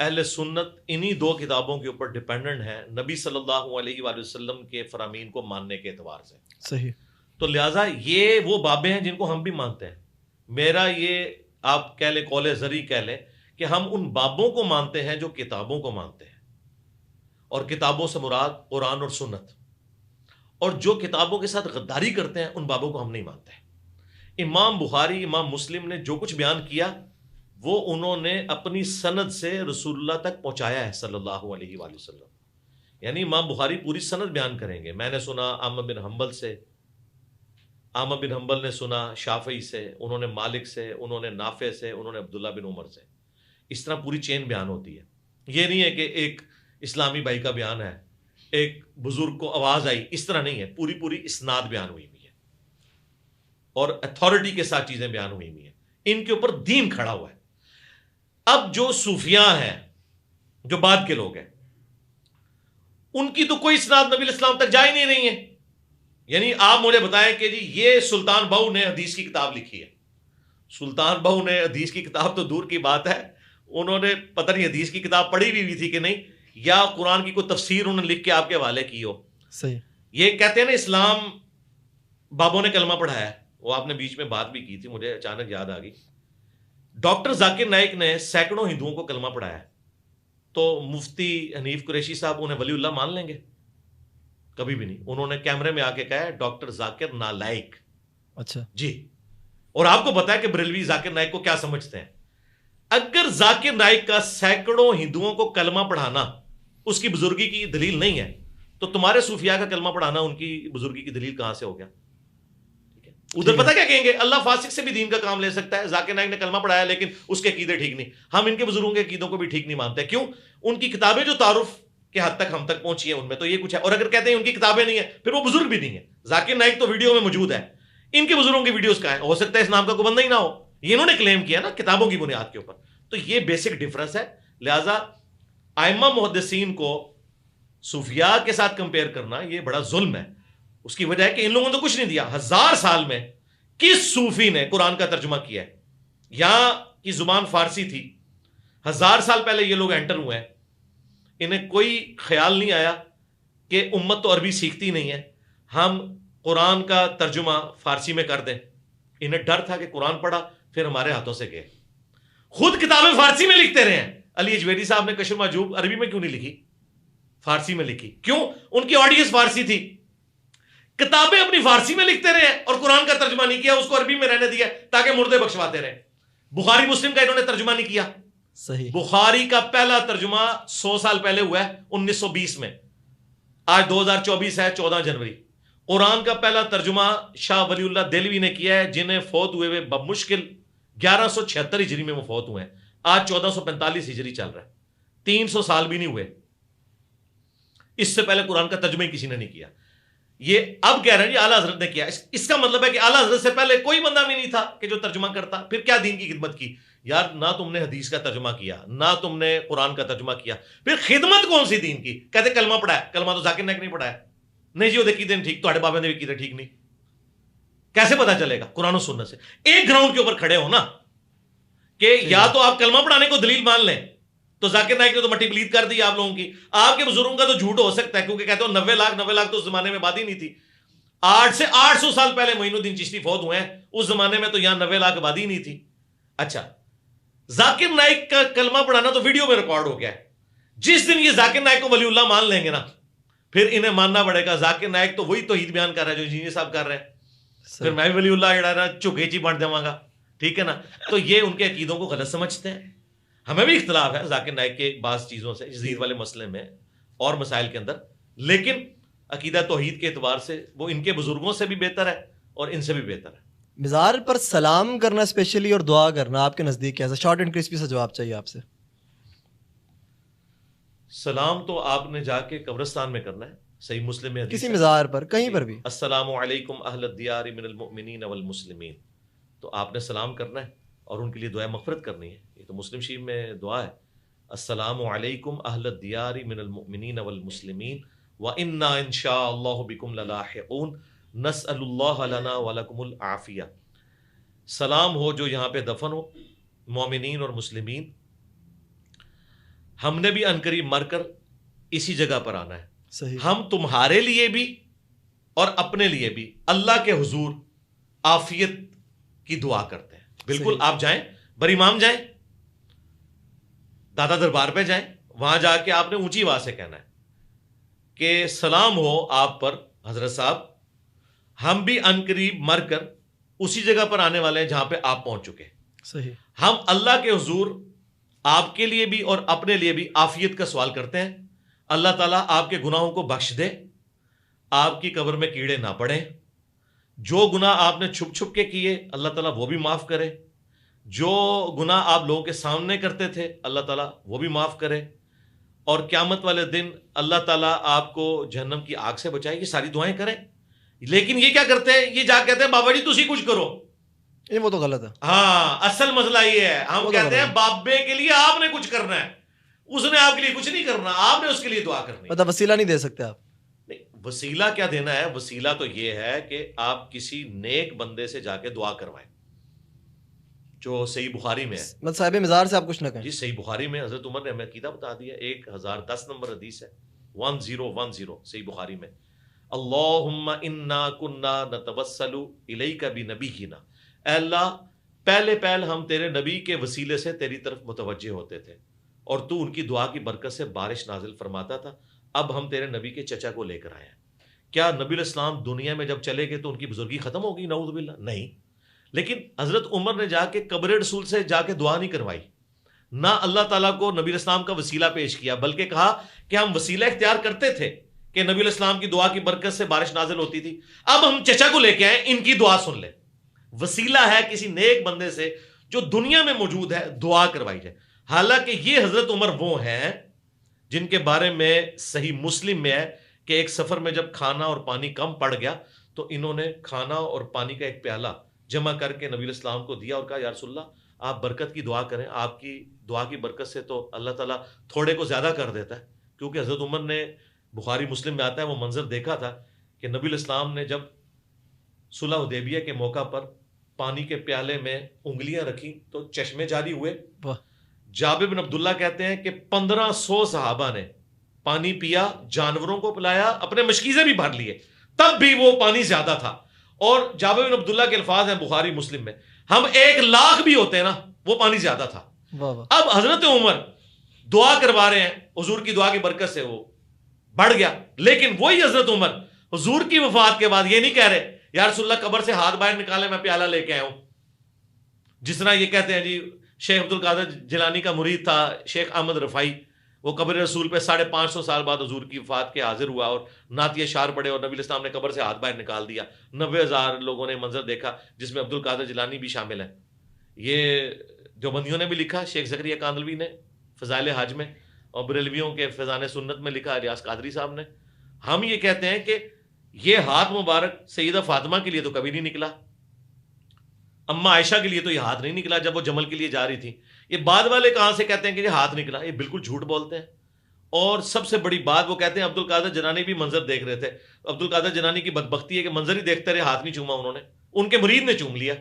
اہل سنت انہی 2 کتابوں کے اوپر ڈیپینڈنٹ ہیں نبی صلی اللہ علیہ وآلہ وسلم کے فرامین کو ماننے کے اعتبار سے. صحیح. تو لہٰذا یہ وہ بابیں ہیں جن کو ہم بھی مانتے ہیں. میرا یہ آپ کہہ لیں قول زری کہہ لیں کہ ہم ان بابوں کو مانتے ہیں جو کتابوں کو مانتے ہیں، اور کتابوں سے مراد قرآن اور سنت، اور جو کتابوں کے ساتھ غداری کرتے ہیں ان بابوں کو ہم نہیں مانتے. امام بخاری امام مسلم نے جو کچھ بیان کیا وہ انہوں نے اپنی سند سے رسول اللہ تک پہنچایا ہے صلی اللہ علیہ وآلہ وسلم. یعنی امام بخاری پوری سند بیان کریں گے. میں نے سنا احمد بن حنبل سے، احمد بن حنبل نے سنا شافعی سے، انہوں نے مالک سے، انہوں نے نافع سے، انہوں نے عبداللہ بن عمر سے. اس طرح پوری چین بیان ہوتی ہے. یہ نہیں ہے کہ ایک اسلامی بھائی کا بیان ہے، ایک بزرگ کو آواز آئی، اس طرح نہیں ہے. پوری اسناد بیان ہوئی ہے اور اتھارٹی کے ساتھ چیزیں بیان ہوئی ہیں. ان کے اوپر دین کھڑا ہوا ہے. اب جو صوفیاء ہیں، جو بعد کے لوگ ہیں، ان کی تو کوئی اسناد نبی علیہ السلام تک جا ہی نہیں رہی ہے. یعنی آپ مجھے بتائیں کہ جی یہ سلطان بہو نے حدیث کی کتاب لکھی ہے. سلطان بہو نے حدیث کی کتاب تو دور کی بات ہے، انہوں نے پتہ نہیں حدیث کی کتاب پڑھی بھی تھی کہ نہیں، یا قرآن کی کوئی تفسیر انہوں نے لکھ کے آپ کے حوالے کی ہو. صحیح. یہ کہتے ہیں نا اسلام بابوں نے کلمہ پڑھایا ہے، وہ آپ نے بیچ میں بات بھی کی تھی، مجھے اچانک یاد آ گئی. ڈاکٹر ذاکر نائک نے سینکڑوں ہندوؤں کو کلمہ پڑھایا ہے، تو مفتی حنیف قریشی صاحب انہیں ولی اللہ مان لیں گے؟ کبھی بھی نہیں. انہوں نے کیمرے میں آ کے کہا ہے ڈاکٹر ذاکر نالائق. اچھا جی. اور آپ کو پتا ہے کہ بریلوی ذاکر نائک کو کیا سمجھتے ہیں. اگر ذاکر نائک کا سینکڑوں ہندوؤں کو کلمہ پڑھانا اس کی بزرگی کی دلیل نہیں ہے، تو تمہارے صوفیاء کا کلمہ پڑھانا ان کی بزرگی کی دلیل کہاں سے ہو گیا؟ ادھر پتہ کیا کہیں گے، اللہ فاسق سے بھی دین کا کام لے سکتا ہے. ذاکر نائک نے کلمہ پڑھایا لیکن اس کے عقیدے ٹھیک نہیں. ہم ان کے بزرگوں کے عقیدوں کو بھی ٹھیک نہیں مانتے. کیوں؟ ان کی کتابیں جو تعارف کے حد تک ہم تک پہنچی ہیں ان میں تو یہ کچھ ہے. اور اگر کہتے ہیں ان کی کتابیں نہیں ہیں پھر وہ بزرگ بھی نہیں ہے. ذاکر نائک تو ویڈیو میں موجود ہے، ان کے بزرگوں کی ویڈیوز کہاں ہیں؟ ہو سکتا ہے اس نام کا کوئی بندہ ہی نہ ہو. یہ انہوں نے کلیم کیا نا کتابوں کی بنیاد کے اوپر. تو یہ بیسک ڈفرنس ہے. لہٰذا ائمہ محدثین کو صوفیاء کے ساتھ کمپیئر کرنا یہ بڑا ظلم ہے. اس کی وجہ ہے کہ ان لوگوں نے تو کچھ نہیں دیا. 1000 سال میں کس صوفی نے قرآن کا ترجمہ کیا ہے؟ یہاں کی زبان فارسی تھی، 1000 سال پہلے یہ لوگ انٹر ہوئے ہیں. انہیں کوئی خیال نہیں آیا کہ امت تو عربی سیکھتی نہیں ہے، ہم قرآن کا ترجمہ فارسی میں کر دیں. انہیں ڈر تھا کہ قرآن پڑھا پھر ہمارے ہاتھوں سے گئے. خود کتابیں فارسی میں لکھتے رہے ہیں. علی اجویری صاحب نے کشف معجوب عربی میں کیوں نہیں لکھی؟ فارسی میں لکھی. کیوں؟ ان کی آڈینس فارسی تھی. کتابیں اپنی فارسی میں لکھتے رہے اور قرآن کا ترجمہ نہیں کیا، اس کو عربی میں رہنے دیا تاکہ مردے بخشواتے رہے. بخاری مسلم کا انہوں نے ترجمہ نہیں کیا. صحیح. بخاری کا پہلا ترجمہ 100 سال پہلے ہوا ہے 1920 میں. آج 2024 ہے 14 جنوری. قرآن کا پہلا ترجمہ شاہ ولی اللہ دہلوی نے کیا ہے، جنہیں فوت ہوئے بمشکل 1176 ہجری میں وہ فوت ہوئے ہیں. آج 1445 ہجری چل رہا ہے، 300 سال بھی نہیں ہوئے. اس سے پہلے قرآن کا ترجمہ ہی کسی نے نہیں کیا. یہ اب کہہ رہے ہیں یہ اعلیٰ حضرت نے کیا. اس کا مطلب ہے کہ اعلیٰ حضرت سے پہلے کوئی بندہ بھی نہیں تھا کہ جو ترجمہ کرتا. پھر کیا دین کی خدمت کی؟ یار نہ تم نے حدیث کا ترجمہ کیا، نہ تم نے قرآن کا ترجمہ کیا، پھر خدمت کون سی دین کی؟ کہتے کلمہ پڑھایا. کلمہ تو ذاکر نائک نہیں پڑھایا. نہیں جی وہ عقیدے ٹھیک، تو بابے نے عقیدے ٹھیک نہیں. کیسے پتا چلے گا؟ قرآن و سنت سے. ایک گراؤنڈ کے اوپر کھڑے ہو نا کہ یا تو آپ کلمہ پڑھانے کو دلیل مان لیں، تو ذاکر نائک نے تو مٹی پلید کر دی آپ لوگوں کی. آپ کے بزرگوں کا تو جھوٹ ہو سکتا ہے کیونکہ کہتے ہو 90 لاکھ تو اس زمانے میں بات ہی نہیں تھی. 8 سے 800 سال پہلے معین الدین چشتی فوت ہوئے ہیں، اس زمانے میں تو یہاں 90 لاکھ آبادی نہیں تھی. اچھا ذاکر نائک کا کلمہ پڑھانا تو ویڈیو میں ریکارڈ ہو گیا ہے. جس دن یہ ذاکر نائک کو ولی اللہ مان لیں گے نا، پھر انہیں ماننا پڑے گا ذاکر نائک تو وہی توحید بیان کر رہا ہے جو انجینئر صاحب کر رہے ہیں. پھر میں بھی ولی اللہ جڑا نا جھگے چ بن جاواں گا, ٹھیک ہے نا. تو یہ ان کے عقیدوں کو غلط سمجھتے ہیں. ہمیں بھی اختلاف ہے ذاکر نائک کے بعض چیزوں سے جدید والے مسئلے میں اور مسائل کے اندر, لیکن عقیدہ توحید کے اعتبار سے وہ ان کے بزرگوں سے بھی بہتر ہے اور ان سے بھی بہتر ہے. مزار پر سلام کرنا اسپیشلی اور دعا کرنا آپ کے نزدیک کیسا؟ شارٹ اینڈ کرسپی سا جواب چاہیے آپ سے. سلام تو آپ نے جا کے قبرستان میں کرنا ہے, صحیح مسلم میں حدیث کسی ہے. مزار پر کہیں پر بھی السلام علیکم اہل الدیار من المؤمنین والمسلمین, تو آپ نے سلام کرنا ہے اور ان کے لیے دعائے مغفرت کرنی ہے. یہ تو مسلم شریف میں دعا ہے, السلام علیکم اہل الدیار من المؤمنین والمسلمین وإنا ان شاء اللہ بکم للاحقون نسأل اللہ لنا ولکم العافیہ. سلام ہو جو یہاں پہ دفن ہو, مومنین اور مسلمین. ہم نے بھی عنقریب مر کر اسی جگہ پر آنا ہے. صحیح. ہم تمہارے لیے بھی اور اپنے لیے بھی اللہ کے حضور عافیت کی دعا کرتے ہیں. بالکل صحیح. آپ جائیں, بر امام جائیں, دادا دربار پہ جائیں, وہاں جا کے آپ نے اونچی آواز سے کہنا ہے کہ سلام ہو آپ پر حضرت صاحب, ہم بھی عنقریب مر کر اسی جگہ پر آنے والے ہیں جہاں پہ آپ پہنچ چکے. صحیح. ہم اللہ کے حضور آپ کے لیے بھی اور اپنے لیے بھی عافیت کا سوال کرتے ہیں. اللہ تعالیٰ آپ کے گناہوں کو بخش دے, آپ کی قبر میں کیڑے نہ پڑیں, جو گناہ آپ نے چھپ چھپ کے کیے اللہ تعالیٰ وہ بھی معاف کرے, جو گناہ آپ لوگوں کے سامنے کرتے تھے اللہ تعالیٰ وہ بھی معاف کرے, اور قیامت والے دن اللہ تعالیٰ آپ کو جہنم کی آگ سے بچائے. یہ ساری دعائیں کریں. لیکن یہ کیا کرتے ہیں, یہ جا کہتے ہیں بابا جی تسی کچھ کرو. یہ وہ تو غلط ہے. ہاں, اصل مسئلہ یہ ہے, ہم وہ تو کہتے ہیں غلط ہے. بابے کے لیے آپ نے کچھ کرنا ہے, اس نے آپ کے لیے کچھ نہیں کرنا, آپ نے اس کے لیے دعا کرنی ہے. مطلب وسیلہ نہیں دے سکتے آپ. نہیں, وسیلہ کیا دینا ہے, وسیلہ تو یہ ہے کہ آپ کسی نیک بندے سے جا کے دعا کروائیں, جو صحیح بخاری میں ہے. مطلب صاحب مزار سے آپ کچھ نہ کہیں. جی صحیح بخاری میں حضرت عمر نے ہمیں عقیدہ بتا دیا, 1010 نمبر حدیث ہے, 1010 صحیح بخاری میں. اللہم انا کنا نتوسل الیک بنبینا, اے اللہ پہلے ہم تیرے نبی کے وسیلے سے تیری طرف متوجہ ہوتے تھے اور تو ان کی دعا کی برکت سے بارش نازل فرماتا تھا. اب ہم تیرے نبی کے چچا کو لے کر آئے ہیں. کیا نبی الاسلام دنیا میں جب چلے گئے تو ان کی بزرگی ختم ہوگی؟ نعوذ باللہ, نہیں. لیکن حضرت عمر نے جا کے قبر رسول سے جا کے دعا نہیں کروائی, نہ اللہ تعالیٰ کو نبی الاسلام کا وسیلہ پیش کیا, بلکہ کہا کہ ہم وسیلہ اختیار کرتے تھے کہ نبی الاسلام کی دعا کی برکت سے بارش نازل ہوتی تھی, اب ہم چچا کو لے کے آئے, ان کی دعا سن لیں. وسیلہ ہے کسی نیک بندے سے جو دنیا میں موجود ہے دعا کروائی جائے. حالانکہ یہ حضرت عمر وہ ہیں جن کے بارے میں صحیح مسلم میں ہے کہ ایک سفر میں جب کھانا اور پانی کم پڑ گیا تو انہوں نے کھانا اور پانی کا ایک پیالہ جمع کر کے نبی الاسلام کو دیا اور کہا یا رسول اللہ آپ برکت کی دعا کریں, آپ کی دعا کی برکت سے تو اللہ تعالیٰ تھوڑے کو زیادہ کر دیتا ہے. کیونکہ حضرت عمر نے, بخاری مسلم میں آتا ہے, وہ منظر دیکھا تھا کہ نبی الاسلام نے جب صلح حدیبیہ کے موقع پر پانی کے پیالے میں انگلیاں رکھی تو چشمے جاری ہوئے. جابر بن عبداللہ کہتے ہیں کہ 1500 صحابہ نے پانی پیا, جانوروں کو پلایا, اپنے مشکیزیں بھی بھر لیے, تب بھی وہ پانی زیادہ تھا. اور جابر بن عبداللہ کے الفاظ ہیں بخاری مسلم میں, ہم 1,00,000 بھی ہوتے ہیں نا وہ پانی زیادہ تھا. اب حضرت عمر دعا کروا رہے ہیں, حضور کی دعا کی برکت سے وہ بڑھ گیا. لیکن وہی حضرت عمر حضور کی وفات کے بعد یہ نہیں کہہ رہے یا رسول اللہ قبر سے ہاتھ باہر نکالے میں پیالہ لے کے آیا ہوں, جس طرح یہ کہتے ہیں جی شیخ عبد القادر جیلانی کا مرید تھا شیخ احمد رفاعی, وہ قبر رسول پہ 550 سال بعد حضور کی وفات کے حاضر ہوا اور نعتیہ اشعار پڑھے اور نبی الاسلام نے قبر سے ہاتھ باہر نکال دیا. 90,000 لوگوں نے منظر دیکھا جس میں عبد القادر جیلانی بھی شامل ہیں. یہ دیوبندیوں نے بھی لکھا, شیخ زکریا کاندلوی نے فضائل حج میں, اور بریلویوں کے فیضان سنت میں لکھا ریاض قادری صاحب نے. ہم یہ کہتے ہیں کہ یہ ہاتھ مبارک سیدہ فاطمہ کے لیے تو کبھی نہیں نکلا, اما عائشہ کے لیے تو یہ ہاتھ نہیں نکلا جب وہ جمل کے لیے جا رہی تھی. یہ بعد والے کہاں سے کہتے ہیں کہ یہ ہاتھ نکلا, یہ بالکل جھوٹ بولتے ہیں. اور سب سے بڑی بات وہ کہتے ہیں عبد القادر جنانی بھی منظر دیکھ رہے تھے. عبد القادر جنانی کی بدبختی ہے کہ منظر ہی دیکھتے رہے, ہاتھ نہیں چوما انہوں نے, ان کے مرید نے چوم لیا.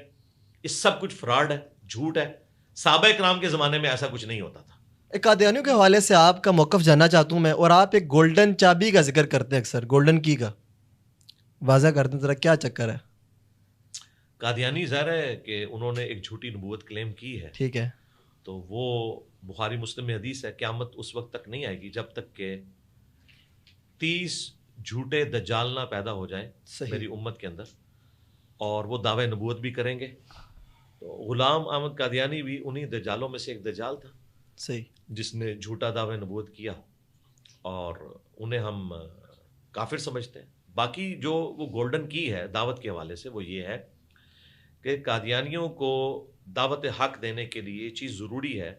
یہ سب کچھ فراڈ ہے, جھوٹ ہے. صحابہ کرام کے زمانے میں ایسا کچھ نہیں ہوتا تھا. ایک قادیانیوں کے حوالے سے آپ کا موقف جاننا چاہتا ہوں میں, اور آپ ایک گولڈن چابی کا ذکر کرتے ہیں اکثر, گولڈن کی کا واضح کرتے ہیں ذرا, کیا چکر ہے؟ قادیانی ظاہر ہے کہ انہوں نے ایک جھوٹی نبوت کلیم کی ہے, ٹھیک ہے, تو وہ بخاری مسلم میں حدیث ہے قیامت اس وقت تک نہیں آئے گی جب تک کہ 30 جھوٹے دجال نہ پیدا ہو جائیں میری امت کے اندر. اور وہ دعوے نبوت بھی کریں گے. تو غلام احمد قادیانی بھی انہی دجالوں میں سے ایک دجال تھا صحیح, جس نے جھوٹا دعوے نبوت کیا, اور انہیں ہم کافر سمجھتے ہیں. باقی جو وہ گولڈن کی ہے دعوت کے حوالے سے وہ یہ ہے کہ قادیانیوں کو دعوت حق دینے کے لیے یہ چیز ضروری ہے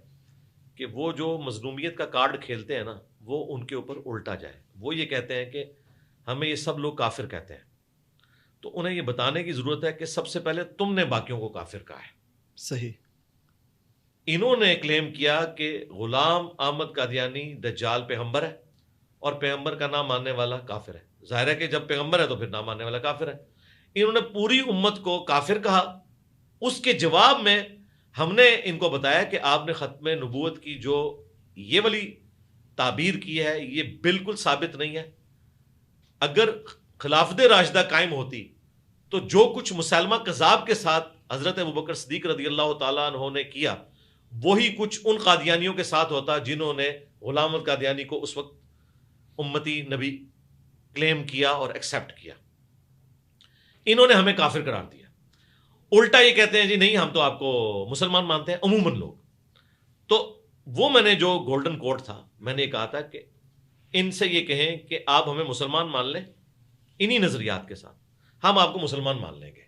کہ وہ جو مظلومیت کا کارڈ کھیلتے ہیں نا وہ ان کے اوپر الٹا جائے. وہ یہ کہتے ہیں کہ ہمیں یہ سب لوگ کافر کہتے ہیں, تو انہیں یہ بتانے کی ضرورت ہے کہ سب سے پہلے تم نے باقیوں کو کافر کہا ہے. صحیح. انہوں نے کلیم کیا کہ غلام احمد قادیانی دجال پیغمبر ہے اور پیغمبر کا نام ماننے والا کافر ہے. ظاہر ہے کہ جب پیغمبر ہے تو پھر نام ماننے والا کافر ہے. انہوں نے پوری امت کو کافر کہا. اس کے جواب میں ہم نے ان کو بتایا کہ آپ نے ختم نبوت کی جو یہ والی تعبیر کی ہے یہ بالکل ثابت نہیں ہے. اگر خلافت راشدہ قائم ہوتی تو جو کچھ مسلمہ کذاب کے ساتھ حضرت ابوبکر صدیق رضی اللہ تعالیٰ عنہ نے کیا وہی کچھ ان قادیانیوں کے ساتھ ہوتا جنہوں نے غلام القادیانی کو اس وقت امتی نبی کلیم کیا اور ایکسیپٹ کیا. انہوں نے ہمیں کافر قرار دیا. الٹا یہ کہتے ہیں جی نہیں ہم تو آپ کو مسلمان مانتے ہیں عموماً لوگ. تو وہ میں نے جو گولڈن کوڈ تھا میں نے یہ کہا تھا کہ ان سے یہ کہیں کہ آپ ہمیں مسلمان مان لیں انہی نظریات کے ساتھ, ہم آپ کو مسلمان مان لیں گے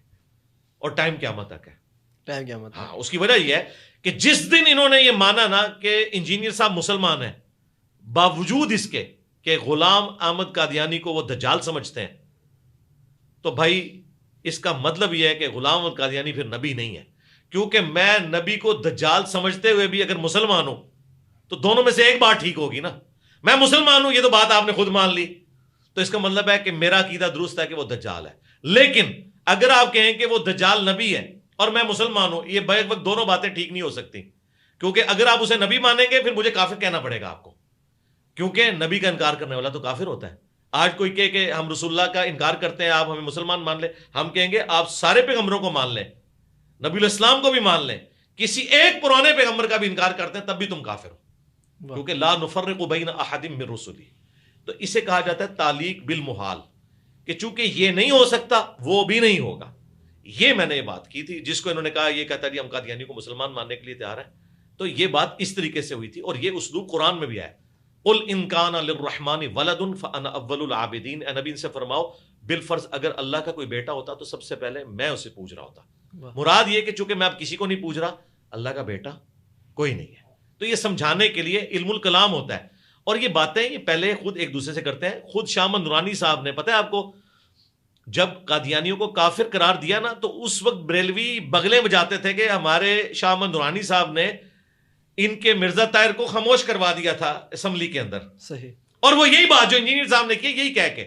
اور ٹائم قیامت تک ہے. ٹائم قیامت. ہاں, اس کی وجہ یہ ہے کہ جس دن انہوں نے یہ مانا نا کہ انجینئر صاحب مسلمان ہیں باوجود اس کے کہ غلام احمد قادیانی کو وہ دجال سمجھتے ہیں, تو بھائی اس کا مطلب یہ ہے کہ غلام احمد قادیانی پھر نبی نہیں ہے. کیونکہ میں نبی کو دجال سمجھتے ہوئے بھی اگر مسلمان ہوں تو دونوں میں سے ایک بات ٹھیک ہوگی نا. میں مسلمان ہوں یہ تو بات آپ نے خود مان لی, تو اس کا مطلب ہے کہ میرا عقیدہ درست ہے کہ وہ دجال ہے. لیکن اگر آپ کہیں کہ وہ دجال نبی ہے اور میں مسلمان ہوں, یہ بیک وقت دونوں باتیں ٹھیک نہیں ہو سکتی. کیونکہ اگر آپ اسے نبی مانیں گے پھر مجھے کافر کہنا پڑے گا آپ کو, کیونکہ نبی کا انکار کرنے والا تو کافر ہوتا ہے. آج کوئی کہے کہ ہم رسول اللہ کا انکار کرتے ہیں آپ ہمیں مسلمان مان لیں, ہم کہیں گے آپ سارے پیغمبروں کو مان لیں, نبی الاسلام کو بھی مان لیں, کسی ایک پرانے پیغمبر کا بھی انکار کرتے ہیں تب بھی تم کافر ہو, کیونکہ لا نفرق بین احد من رسلی. تو اسے کہا جاتا ہے تعلیق بالمحال, کہ چونکہ یہ نہیں ہو سکتا وہ بھی نہیں ہوگا. یہ میں نے یہ بات کی تھی جس کو انہوں نے کہا یہ کہتا ہے ہم قادیانی کو مسلمان ماننے کے لیے تیار ہیں. تو یہ بات اس طریقے سے ہوئی تھی اور یہ اسلوب قرآن میں بھی آیا. قل ان کان للرحمن ولد فانا اول العابدین. اے نبی ان سے فرماؤ بالفرض اگر اللہ کا کوئی بیٹا ہوتا تو سب سے پہلے میں اسے پوج رہا ہوتا. مراد یہ کہ چونکہ میں اب کسی کو نہیں پوج رہا, اللہ کا بیٹا کوئی نہیں ہے. تو یہ سمجھانے کے لیے علم الکلام ہوتا ہے. اور یہ باتیں یہ پہلے خود ایک دوسرے سے کرتے ہیں. خود شاہ احمد نورانی صاحب نے, پتہ ہے آپ کو, جب قادیانیوں کو کافر قرار دیا نا تو اس وقت بریلوی بغلیں بجاتے تھے کہ ہمارے شاہ احمد نورانی صاحب نے ان کے مرزا طاہر کو خاموش کروا دیا تھا اسمبلی کے اندر. صحیح. اور وہ یہی بات جو انجینئر صاحب نے کی یہی کہہ کے,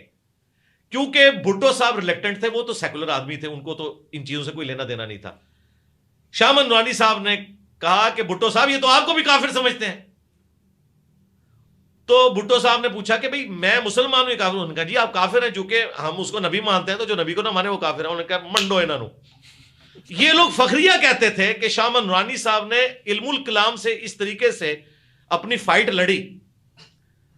کیونکہ بھٹو صاحب ریلیکٹنٹ تھے, وہ تو سیکولر آدمی تھے, ان کو تو ان چیزوں سے کوئی لینا دینا نہیں تھا. شاہ احمد نورانی صاحب نے کہا کہ بھٹو صاحب یہ تو آپ کو بھی کافر سمجھتے ہیں. تو بھٹو صاحب نے پوچھا کہ بھئی میں مسلمان ہوں, کافر. انہوں نے کہا جی آپ کافر ہیں, چونکہ ہم اس کو نبی مانتے ہیں تو جو نبی کو نہ مانے وہ کافر ہے. انہوں نے کہا منڈو انہاں نو. یہ لوگ فخریہ کہتے تھے کہ شاہ احمد نورانی صاحب نے علم الکلام سے اس طریقے سے اپنی فائٹ لڑی.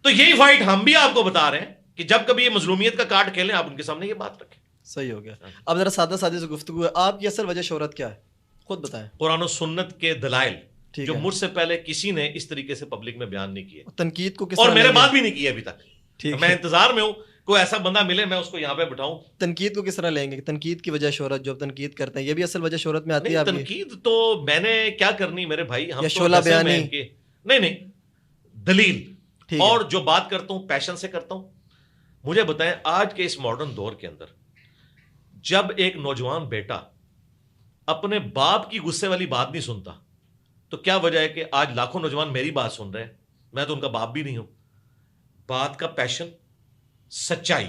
تو یہی فائٹ ہم بھی آپ کو بتا رہے ہیں کہ جب کبھی یہ مظلومیت کا کارڈ کھیلیں آپ ان کے سامنے یہ بات رکھیں. صحیح ہو گیا. اب ذرا سادہ سادی سے گفتگو ہے, آپ کی اصل وجہ شہرت کیا ہے خود بتائیں. قرآن و سنت کے دلائل جو مجھ سے پہلے کسی نے اس طریقے سے پبلک میں بیان نہیں کیے, تنقید کو کس اور میرے بات بھی نہیں کی ابھی تک. میں ہے. انتظار میں ہوں کوئی ایسا بندہ ملے میں اس کو یہاں پہ بٹھاؤں. تنقید کو کس طرح لیں گے؟ تنقید کی وجہ شہرت, جو تنقید کرتے ہیں یہ بھی اصل وجہ شہرت میں آتی ہے. تنقید تو میں نے کیا کرنی میرے بھائی, ہم شعلہ بیانی نہیں دلیل اور جو بات کرتا ہوں پیشن سے کرتا ہوں. مجھے بتائیں آج کے اس ماڈرن دور کے اندر جب ایک نوجوان بیٹا اپنے باپ کی غصے والی بات نہیں سنتا تو کیا وجہ ہے کہ آج لاکھوں نوجوان میری بات سن رہے ہیں, میں تو ان کا باپ بھی نہیں ہوں. بات کا پیشن سچائی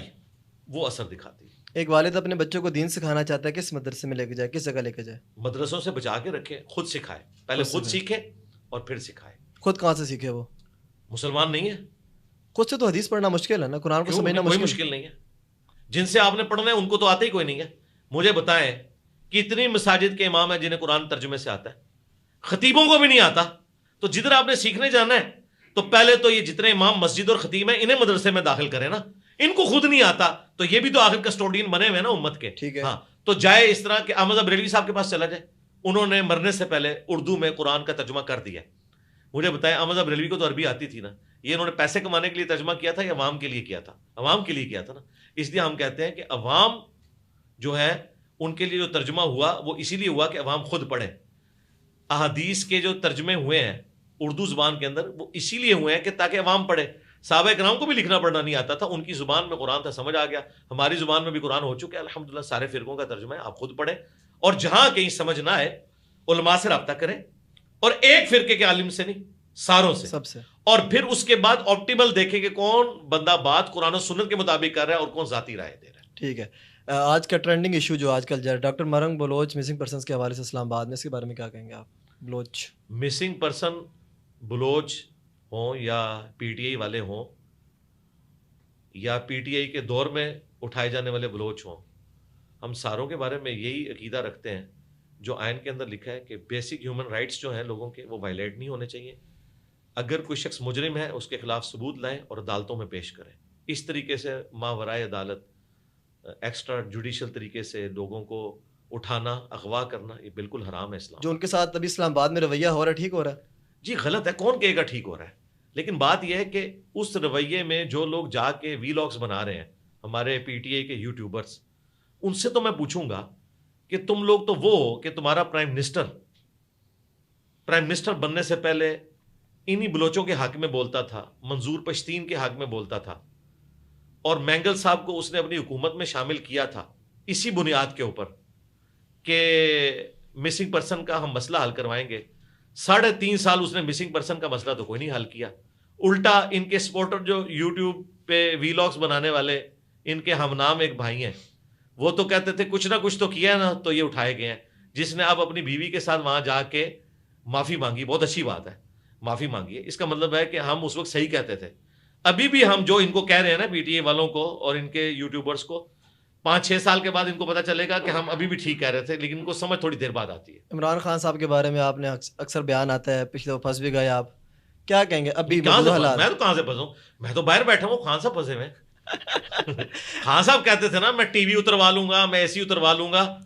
وہ اثر دکھاتی ہے. ایک والد اپنے بچوں کو دین سکھانا چاہتا ہے, کس مدرسے میں لے کے جائے, کس جگہ لے کے جائے؟ مدرسوں سے بچا کے رکھے, خود سکھائے, پہلے خود سیکھے اور پھر سکھائے. خود کہاں سے سیکھے؟ وہ مسلمان نہیں ہے, خود سے تو حدیث پڑھنا مشکل ہے نا, قرآن کو سمجھنا مشکل نہیں ہے. جن سے آپ نے پڑھنا ہے ان کو تو آتا ہی کوئی نہیں ہے. مجھے بتائیں کتنی مساجد کے امام ہیں جنہیں قرآن ترجمے سے آتا ہے, خطیبوں کو بھی نہیں آتا. تو جدھر آپ نے سیکھنے جانا ہے تو پہلے تو یہ جتنے امام مسجد اور خطیب ہیں انہیں مدرسے میں داخل کریں نا, ان کو خود نہیں آتا تو یہ بھی تو آخر کسٹوڈین بنے ہوئے نا امت کے. ٹھیک ہے. ہاں تو جائے اس طرح کہ احمد بریلوی صاحب کے پاس چلا جائے, انہوں نے مرنے سے پہلے اردو میں قرآن کا ترجمہ کر دیا. مجھے بتائیں احمد بریلوی کو تو عربی آتی تھی نا, یہ انہوں نے پیسے کمانے کے لیے ترجمہ کیا تھا یا عوام کے لیے کیا تھا؟ عوام کے لیے کیا تھا نا. اس لیے ہم کہتے ہیں کہ عوام جو ہے ان کے لیے جو ترجمہ ہوا وہ اسی لیے ہوا کہ عوام خود پڑھیں. احادیث کے جو ترجمے ہوئے ہیں اردو زبان کے اندر وہ اسی لیے ہوئے ہیں کہ تاکہ عوام پڑھے. صحابہ کرام کو بھی لکھنا پڑھنا نہیں آتا تھا, ان کی زبان میں قرآن تھا, سمجھ آ گیا. ہماری زبان میں بھی قرآن ہو چکا ہے الحمدللہ, سارے فرقوں کا ترجمہ ہے, آپ خود پڑھیں. اور جہاں کہیں سمجھ نہ آئے علماء سے رابطہ کریں, اور ایک فرقے کے عالم سے نہیں, ساروں سے, سب سے. اور پھر اس کے بعد آپٹیمل دیکھیں کہ کون بندہ بات قرآن و سنت کے مطابق کر رہا ہے اور کون ذاتی رائے دے رہا ہے. ٹھیک ہے. آج کا ٹرینڈنگ ایشو جو آج کل ڈاکٹر مرنگ بلوچ مسنگ پرسنس کے حوالے سے اسلام آباد میں, اس کے بارے میں کیا کہیں گے آپ؟ بلوچ مسنگ پرسن بلوچ ہوں یا پی ٹی آئی والے ہوں یا پی ٹی آئی کے دور میں اٹھائے جانے والے بلوچ ہوں, ہم ساروں کے بارے میں یہی عقیدہ رکھتے ہیں جو آئین کے اندر لکھا ہے کہ بیسک ہیومن رائٹس جو ہیں لوگوں کے وہ وائلیٹ نہیں ہونے چاہیے. اگر کوئی شخص مجرم ہے اس کے خلاف ثبوت لائیں اور عدالتوں میں پیش کریں. اس طریقے سے ماورائے عدالت ایکسٹرا جوڈیشل طریقے سے لوگوں کو اٹھانا, اغوا کرنا, یہ بالکل حرام ہے اسلام. جو ان کے ساتھ ابھی اسلام آباد میں رویہ ہو رہا ہے ٹھیک ہو رہا ہے؟ جی غلط ہے, کون کہے گا ٹھیک ہو رہا ہے, لیکن بات یہ ہے کہ اس رویے میں جو لوگ جا کے ویلاگز بنا رہے ہیں ہمارے پی ٹی آئی کے یوٹیوبرز, ان سے تو میں پوچھوں گا کہ تم لوگ تو وہ ہو کہ تمہارا پرائم منسٹر بننے سے پہلے انہی بلوچوں کے حق میں بولتا تھا, منظور پشتین کے حق میں بولتا تھا, اور مینگل صاحب کو اس نے اپنی حکومت میں شامل کیا تھا اسی بنیاد کے اوپر کہ مسنگ پرسن کا ہم مسئلہ حل کروائیں گے. 3.5 سال اس نے مسنگ پرسن کا مسئلہ تو کوئی نہیں حل کیا. الٹا ان کے سپورٹر جو یوٹیوب پہ ویلاگز بنانے والے ان کے ہم نام ایک بھائی ہیں, وہ تو کہتے تھے کچھ نہ کچھ تو کیا ہے نا, تو یہ اٹھائے گئے ہیں. جس نے اب اپنی بیوی کے ساتھ وہاں جا کے معافی مانگی, بہت اچھی بات ہے, معافی مانگی ہے. اس کا مطلب ہے کہ ہم اس وقت صحیح کہتے تھے. ابھی بھی ہم جو ان کو کہہ رہے ہیں نا پی ٹی اے والوں کو اور ان کے یوٹیوبرز کو, 5-6 سال کے بعد ان کو پتا چلے گا کہ ہم ابھی بھی ٹھیک کہہ رہے تھے, لیکن ان کو سمجھ تھوڑی دیر بعد آتی ہے. عمران خان صاحب کے بارے میں آپ نے اکثر بیان آتا ہے, پچھلے پھنس بھی گئے آپ, کیا کہیں گے ابھی حالات؟ میں تو کہاں سے پھنسوں, میں تو باہر بیٹھا ہوں, خان صاحب پھنسے ہوئے. خان صاحب کہتے تھے نا میں ٹی وی اتروا لوں گا, میں اے سی اتروا لوں گا,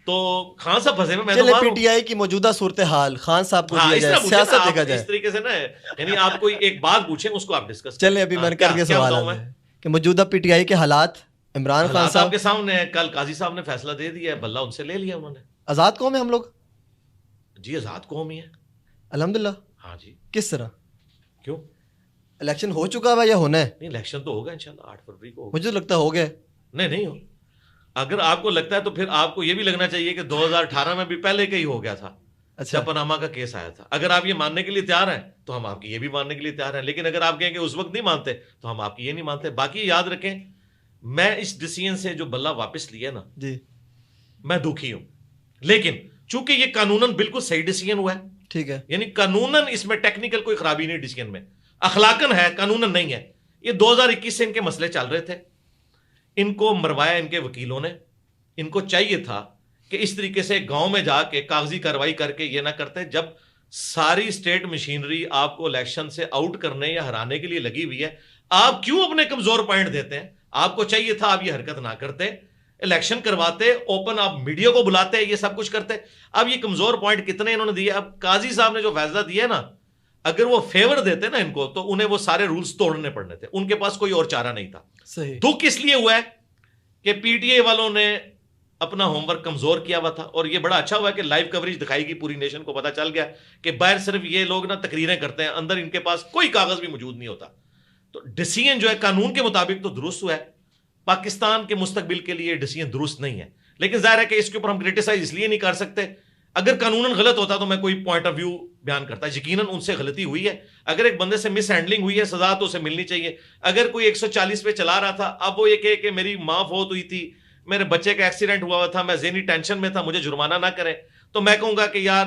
تو خان صاحب پھنسے ہوئے. چلے پی ٹی آئی کی موجودہ صورتحال خان صاحب کو دیا جائے, سیاست دیکھا جائے اس طریقے سے نا, یعنی آپ کوئی ایک بات پوچھیں اس کو آپ ڈسکس. چلے ابھی میں کر کے سوال ہے کہ موجودہ پی ٹی آئی کے حالات عمران خان صاحب کے سامنے, کل قاضی صاحب نے فیصلہ دے دیا ہے, بلّہ ان سے لے لیا انہوں نے. آزاد قوم ہے ہم لوگ؟ جی آزاد قوم ہی ہے الحمدللہ. ہاں جی. کس طرح؟ کیوں الیکشن ہو چکا ہے یا ہونا ہے؟ نہیں, الیکشن تو ہوگا انشاءاللہ 8 فروری کو. مجھے تو لگتا ہے ہو گیا. نہیں ہو. اگر آپ کو لگتا ہے تو پھر آپ کو یہ بھی لگنا چاہیے کہ 2018 میں بھی پہلے کا ہی ہو گیا تھا. اچھا, پاناما کا کیس آیا تھا. اگر آپ یہ ماننے کے لیے تیار ہیں تو ہم آپ کی یہ بھی ماننے کے لیے تیار ہیں, لیکن اگر آپ کہیں کہ اس وقت نہیں مانتے تو ہم آپ کی یہ نہیں مانتے. باقی یاد رکھیں, میں اس ڈیسیژن سے جو بلّہ واپس لیا نا جی میں دکھی ہوں, لیکن چونکہ یہ قانوناً بالکل صحیح ڈیسیژن ہوا ہے. ٹھیک ہے, یعنی قانوناً اس میں ٹیکنیکل کوئی خرابی نہیں ڈیسیژن میں, اخلاقاً ہے, قانوناً نہیں ہے. یہ 2021 سے ان کے مسئلے چل رہے تھے, ان کو مروایا ان کے وکیلوں نے. ان کو چاہیے تھا کہ اس طریقے سے گاؤں میں جا کے کاغذی کارروائی کر کے یہ نہ کرتے. جب ساری اسٹیٹ مشینری آپ کو الیکشن سے آؤٹ کرنے یا ہرانے کے لیے لگی ہوئی ہے, آپ کیوں اپنے کمزور پوائنٹ دیتے ہیں؟ آپ کو چاہیے تھا آپ یہ حرکت نہ کرتے, الیکشن کرواتے, اوپن آپ میڈیا کو بلاتے, یہ سب کچھ کرتے. اب یہ کمزور پوائنٹ کتنے انہوں نے دیے. اب قاضی صاحب نے جو فیصلہ دیا نا, اگر وہ فیور دیتے نا ان کو تو انہیں وہ سارے رولز توڑنے پڑنے تھے, ان کے پاس کوئی اور چارہ نہیں تھا. صحیح. دکھ اس لیے ہوا ہے کہ پی ٹی اے والوں نے اپنا ہوم ورک کمزور کیا ہوا تھا, اور یہ بڑا اچھا ہوا ہے کہ لائیو کوریج دکھائی گئی, پوری نیشن کو پتا چل گیا کہ باہر صرف یہ لوگ نا تقریریں کرتے ہیں, اندر ان کے پاس کوئی کاغذ بھی موجود نہیں ہوتا. تو ڈیسیژن جو ہے قانون کے مطابق تو درست ہوا ہے, پاکستان کے مستقبل کے لیے ڈیسیژن درست نہیں ہے. لیکن ظاہر ہے کہ اس کے اوپر ہم کرٹیسائز اس لیے نہیں کر سکتے, اگر قانوناً غلط ہوتا تو میں کوئی پوائنٹ آف ویو بیان کرتا. یقیناً ان سے غلطی ہوئی ہے, اگر ایک بندے سے مس ہینڈلنگ ہوئی ہے سزا تو اسے ملنی چاہیے. اگر کوئی 140 پہ چلا رہا تھا, اب وہ یہ کہے کہ میری ماں فوت ہوئی تھی, میرے بچے کا ایکسیڈنٹ ہوا تھا, میں ذہنی ٹینشن میں تھا, مجھے جرمانہ نہ کریں, تو میں کہوں گا کہ یار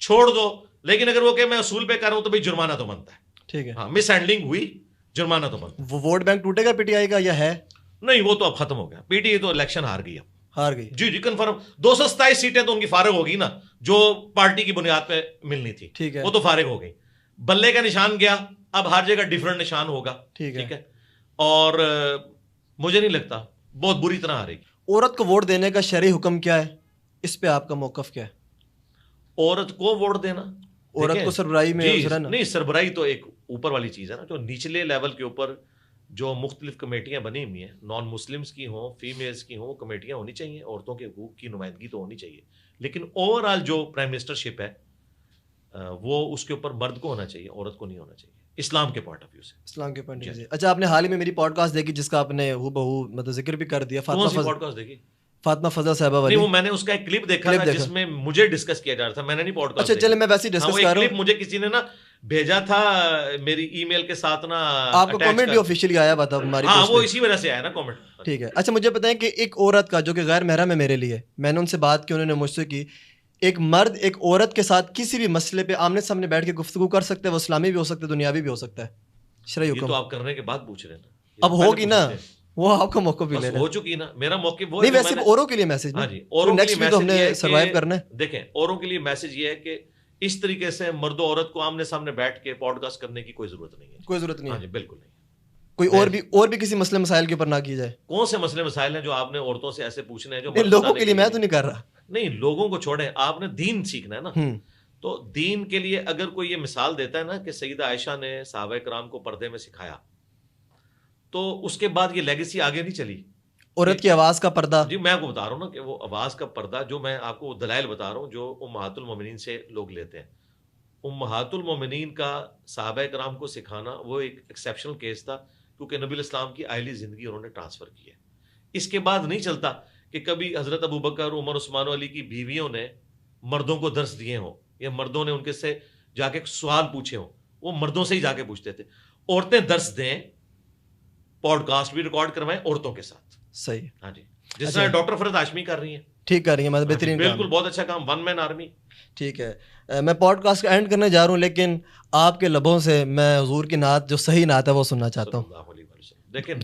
چھوڑ دو. لیکن اگر وہ کہ میں اصول پہ کر رہا ہوں تو بھائی جرمانہ تو بنتا ہے. ٹھیک ہے, ہاں مس ہینڈلنگ ہوئی, جرمانہ تو بنتا. وہ ووٹ بینک ٹوٹے گا پی ٹی آئی کا یا ہے؟ نہیں, وہ تو اب ختم ہو گیا. پی ٹی آئی تو الیکشن ہار گئی, اب ہار گئی. جی کنفرم. 227 سیٹیں تو ان کی فارغ ہوگی نا, جو پارٹی کی بنیاد پہ ملنی تھی. ٹھیک ہے, وہ تو فارغ ہو گئی. بلے کا نشان گیا, اب ہر جگہ ڈیفرنٹ نشان ہوگا. ٹھیک ہے, اور مجھے نہیں لگتا بہت بری طرح ہارے گی. عورت کو ووٹ دینے کا شرعی حکم کیا ہے؟ اس پہ آپ کا موقف کیا ہے؟ عورت کو ووٹ دینا، عورت کو سربراہی میں نہیں، سربراہی تو ایک اوپر والی چیز ہے نا. جو نچلے لیول کے اوپر جو مختلف کمیٹیاں بنی ہوئی ہیں، نان مسلمس کی ہوں، فیمیلز کی ہوں، کمیٹیاں ہونی چاہیے. عورتوں کے حقوق کی نمائندگی تو ہونی چاہیے، لیکن اوور آل جو پرائم منسٹرشپ ہے وہ اس کے اوپر مرد کو ہونا چاہیے، عورت کو نہیں ہونا چاہیے، اسلام کے پوائنٹ آف ویو سے. اسلام کے پوائنٹ آف ویو سے. اچھا، آپ نے حال ہی میں میری پوڈ کاسٹ دیکھی جس کا آپ نے ہو بہو مطلب ذکر بھی کر دیا، پوڈ کاسٹ دیکھی؟ فاطمہ فضل صاحبہ والی. وہ میں نے اس کا ایک کلپ دیکھا تھا جس میں مجھے ڈسکس کیا جا رہا تھا، میں نے نہیں پوڈ کاسٹ. اچھا چلے میں ویسے ہی ڈسکس کر رہا ہوں. مجھے کسی نے نا بھیجا تھا میری ای میل کے ساتھ نا، آپ کو کامنٹ بھی آفیشیلی آیا ہوا تھا ہماری پوسٹ پہ. وہ اسی وجہ سے آیا نا کامنٹ. ٹھیک ہے. اچھا مجھے بتائیں کہ ایک عورت کا جو کہ غیر محرم ہے میرے لیے، میں نے ان سے بات کی، انہوں نے مجھ سے کی، ایک مرد ایک عورت کے ساتھ کسی بھی مسئلے پہ آمنے سامنے بیٹھ کے گفتگو کر سکتا ہے، وہ اسلامی بھی ہو سکتا ہے، دنیاوی بھی ہو سکتا ہے، شرعی حکم. تو آپ کرنے کے بعد پوچھ رہے ہیں نا، اب ہوگی نا، وہ آپ کا موقف بھی لے رہے ہیں. ہو چکی نا. میرا موقف وہ نہیں، ویسے اوروں کے لیے میسج. ہاں جی، اوروں کے لیے میسج ہم نے سروائیو کرنا ہے. دیکھیں، اوروں کے لیے میسج یہ ہے کہ اس طریقے سے مرد و عورت کو آمنے سامنے بیٹھ کے پوڈ کاسٹ کرنے کی کوئی ضرورت نہیں ہے. کوئی ضرورت نہیں ہے. ہاں جی، بالکل نہیں. کوئی اور بھی کسی مسئلے مسائل کے اوپر نہ کی جائے. کون سے مسئلے مسائل ہیں جو آپ نے عورتوں سے ایسے پوچھنے ہیں جو لوگوں کے لیے؟ میں تو نہیں کر رہا. نہیں، لوگوں کو چھوڑیں، آپ نے دین سیکھنا ہے نا. تو دین کے لیے اگر کوئی یہ مثال دیتا ہے نا کہ سیدہ عائشہ نے صحابہ کرام کو پردے میں سکھایا، تو اس کے بعد یہ لیگیسی آگے نہیں چلی. عورت کی آواز کا پردہ. جی میں آپ کو بتا رہا ہوں نا کہ وہ آواز کا پردہ، جو میں آپ کو دلائل بتا رہا ہوں جو امہات المومنین سے لوگ لیتے ہیں. امہات المومنین کا صحابہ کرام کو سکھانا وہ ایک ایکسیپشنل کیس تھا، کیونکہ نبی الاسلام کی آئلی زندگی انہوں نے ٹرانسفر کی ہے. اس کے بعد نہیں چلتا کہ کبھی حضرت ابوبکر، عمر، عثمان علی کی بیویوں نے مردوں کو درس دیے ہوں یا مردوں نے ان کے سے جا کے سوال پوچھے ہوں. وہ مردوں سے ہی جا کے پوچھتے تھے. عورتیں درس دیں، پوڈ کاسٹ بھی ریکارڈ کروائیں عورتوں کے ساتھ. صحیح. ہاں جی، جس طرح ڈاکٹر فرد ہاشمی کر رہی ہیں. ٹھیک کر رہی ہیں، مطلب بہترین. بالکل، بہت اچھا کام، ون مین آرمی. ٹھیک ہے. میں پوڈ کاسٹ کا اینڈ کرنے جا رہا ہوں، لیکن آپ کے لبوں سے میں حضور کی نعت جو صحیح نعت ہے وہ سننا چاہتا ہوں.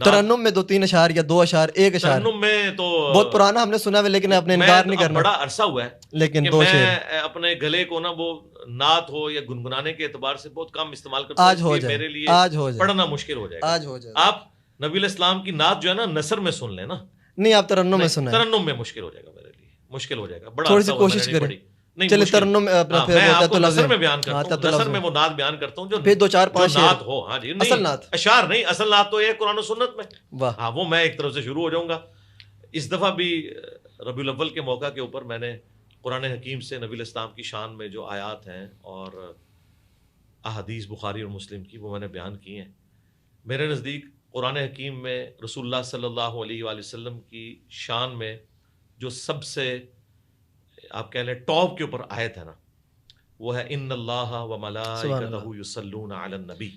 ترنم میں 2-3 اشعار یا 2 اشعار، 1 اشعار. ترنم میں تو بہت پرانا ہم نے سنا ہے، لیکن اپنے انکار نہیں کرنا. بڑا عرصہ ہوا ہے، لیکن 2 شعر میں اپنے گلے کو نا وہ نعت ہو یا گنگنانے کے اعتبار سے بہت کم استعمال کرتا ہوں. آج ہو جائے، میرے لیے آج ہو جائے، پڑھنا مشکل ہو جائے گا. آج ہو جائے. آپ نبی الاسلام کی نعت جو ہے نا نثر میں سن لیں نا. نہیں، آپ ترنم میں سنیں. ترنم میں مشکل ہو جائے گا میرے لیے، مشکل ہو جائے گا. بڑا تھوڑی سی کوشش کریں. چلے ترنم میں آپ کو نثر میں بیان کرتا ہوں، نثر میں وہ نعت بیان کرتا ہوں جو پھر 2-4-5 نعت ہو. ہاں جی، اصل نعت، اشعار نہیں، اصل نعت تو یہ قرآن و سنت میں. واہ. ہاں، وہ میں ایک طرف سے شروع ہو جاؤں گا. اس دفعہ بھی ربیع الاول کے موقع کے اوپر میں نے قرآن حکیم سے نبی الاسلام کی شان میں جو آیات ہیں اور احادیث بخاری اور مسلم کی، وہ میں نے بیان کی ہیں. میرے نزدیک قرآن حکیم میں رسول اللہ صلی اللہ علیہ وآلہ وسلم کی شان میں جو سب سے آپ کہہ لیں ٹاپ کے اوپر آیت ہے نا، وہ ہے ان اللہ و ملائکتہ یصلون علی النبی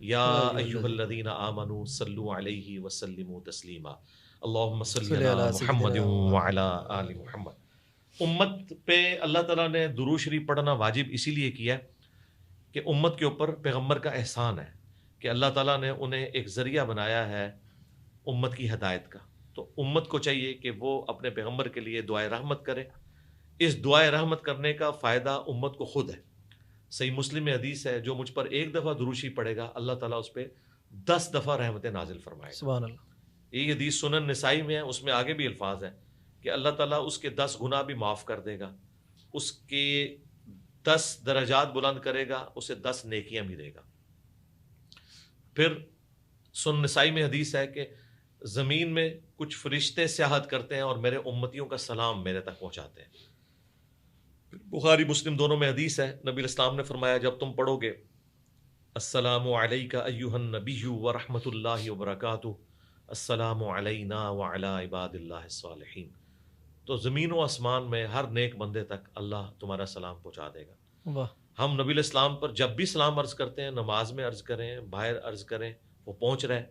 یا ایھا الذین آمنوا صلوا علیہ وسلموا تسلیما اللہم صل علی محمد وعلی آل محمد. امت پہ اللہ تعالیٰ نے درود شریف پڑھنا واجب اسی لیے کیا کہ امت کے اوپر پیغمبر کا احسان ہے کہ اللہ تعالیٰ نے انہیں ایک ذریعہ بنایا ہے امت کی ہدایت کا. تو امت کو چاہیے کہ وہ اپنے پیغمبر کے لیے دعائے رحمت کرے. اس دعائے رحمت کرنے کا فائدہ امت کو خود ہے. صحیح مسلم میں حدیث ہے، جو مجھ پر 1 دفعہ درود شریف پڑھے گا اللہ تعالیٰ اس پہ 10 دفعہ رحمتیں نازل فرمائے. سبحان اللہ. یہ حدیث سنن نسائی میں ہے، اس میں آگے بھی الفاظ ہیں کہ اللہ تعالیٰ اس کے 10 گناہ بھی معاف کر دے گا، اس کے 10 درجات بلند کرے گا، اسے 10 نیکیاں بھی دے گا. پھر سنن نسائی میں حدیث ہے کہ زمین میں کچھ فرشتے سیاحت کرتے ہیں اور میرے امتیوں کا سلام میرے تک پہنچاتے ہیں. بخاری مسلم دونوں میں حدیث ہے، نبی الاسلام نے فرمایا جب تم پڑھو گے السلام علیک ایھا النبی ورحمۃ اللہ وبرکاتہ، السلام علینا وعلی عباد اللہ الصالحین، تو زمین و آسمان میں ہر نیک بندے تک اللہ تمہارا سلام پہنچا دے گا. واہ. ہم نبی الاسلام پر جب بھی سلام عرض کرتے ہیں، نماز میں عرض کریں، باہر عرض کریں، وہ پہنچ رہا ہے.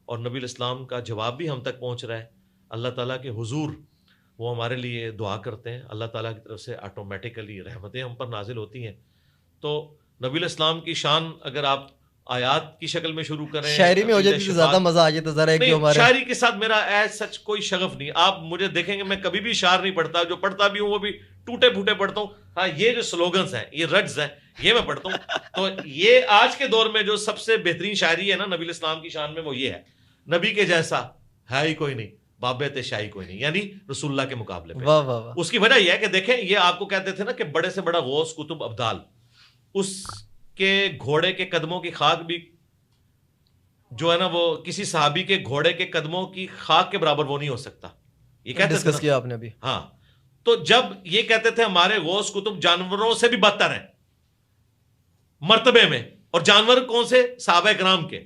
اور نبی الاسلام کا جواب بھی ہم تک پہنچ رہا ہے. اللہ تعالیٰ کے حضور وہ ہمارے لیے دعا کرتے ہیں، اللہ تعالیٰ کی طرف سے آٹومیٹیکلی رحمتیں ہم پر نازل ہوتی ہیں. تو نبی الاسلام کی شان اگر آپ آیات کی شکل میں شروع کریں، شاعری میں ہو جاتی تو زیادہ مزہ آ جاتا. ذرا ایک جو ہمارے شاعری کے ساتھ میرا ایز سچ کوئی شغف نہیں. آپ مجھے دیکھیں گے میں کبھی بھی شعر نہیں پڑھتا، جو پڑھتا بھی ہوں وہ بھی ٹوٹے پھوٹے پڑھتا ہوں. ہاں، یہ جو سلوگنز ہیں، یہ رڈز ہیں، یہ میں پڑھتا ہوں. تو یہ آج کے دور میں جو سب سے بہترین شاعری ہے نا نبی الاسلام کی شان میں، وہ یہ ہے، نبی کے جیسا ہے ہی کوئی نہیں، بابت شاہی کوئی نہیں، یعنی رسول اللہ کے مقابلے پہ۔ واہ واہ واہ، اس کی وجہ یہ ہے کہ دیکھیں یہ آپ کو کہتے تھے نا کہ بڑے سے بڑا غوث کتب ابدال، اس کے گھوڑے کے قدموں کی خاک بھی جو ہے نا وہ کسی صحابی کے گھوڑے کے قدموں کی خاک کے برابر وہ نہیں ہو سکتا، یہ کہتے تھے ڈسکس نا۔ کیا آپ نے ابھی۔ ہاں، تو جب یہ کہتے تھے ہمارے غوث کتب جانوروں سے بھی بدتر ہیں مرتبے میں، اور جانور کون سے؟ صحابہ کرام کے،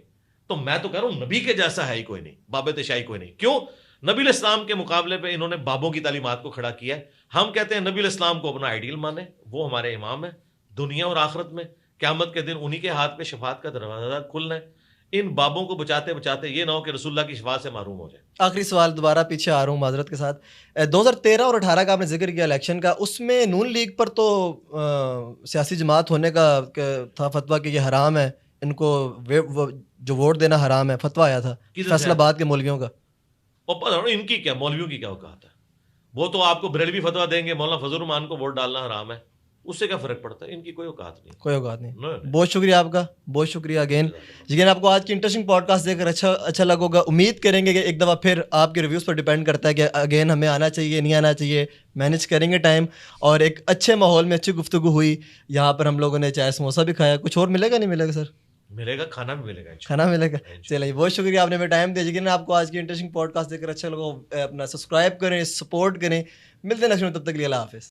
تو میں تو کہہ رہا ہوں نبی کے جیسا ہے ہی کوئی نہیں، بابت شاہی کوئی نہیں۔ کیوں؟ نبی علیہ السلام کے مقابلے پہ انہوں نے بابوں کی تعلیمات کو کھڑا کیا ہے۔ ہم کہتے ہیں نبی علیہ السلام کو اپنا آئیڈیل مانیں، وہ ہمارے امام ہیں دنیا اور آخرت میں، قیامت کے دن انہی کے ہاتھ پہ شفاعت کا دروازہ کھلنا ہے۔ ان بابوں کو بچاتے بچاتے یہ نہ ہو کہ رسول اللہ کی شفاعت سے محروم ہو جائے۔ آخری سوال، دوبارہ پیچھے آ رہا ہوں معذرت کے ساتھ، 2013 اور 18 کا آپ نے ذکر کیا الیکشن کا، اس میں نون لیگ پر تو سیاسی جماعت ہونے کا تھا فتویٰ کہ یہ حرام ہے، ان کو جو ووٹ دینا حرام ہے، فتویٰ آیا تھا فیصل آباد کے مولویوں کا۔ اور پتہ نہیں ان کی کیا، مولویوں کی کیا اوقات ہے؟ وہ تو آپ کو بریلوی فتویٰ دیں گے مولانا فضل الرحمان کو ووٹ ڈالنا حرام ہے، اس سے کیا فرق پڑتا ہے؟ ان کی کوئی اوقات نہیں، کوئی اوقات نہیں۔ نہیں۔ بہت شکریہ آپ کا، بہت شکریہ اگین۔ لیکن آپ کو آج کی انٹرسٹنگ پوڈ کاسٹ دیکھ کر اچھا لگا ہوگا، امید کریں گے کہ ایک دفعہ پھر آپ کے ریویوز پر ڈیپینڈ کرتا ہے کہ اگین ہمیں آنا چاہیے نہیں آنا چاہیے، مینیج کریں گے ٹائم، اور ایک اچھے ماحول میں اچھی گفتگو ہوئی یہاں پر، ہم لوگوں نے چائے سموسا بھی کھایا، کچھ اور ملے گا نہیں ملے گا سر؟ ملے گا، کھانا بھی ملے گا، کھانا ملے گا۔ چلیے بہت شکریہ، آپ نے ہمیں ٹائم دیا۔ لیکن آپ کو آج کی انٹرسٹنگ پوڈ کاسٹ دیکھ کر اچھا لگا، اپنا سبسکرائب کریں، سپورٹ کریں، ملتے ہیں نیکسٹ میں، تب تک کے لیے اللہ حافظ۔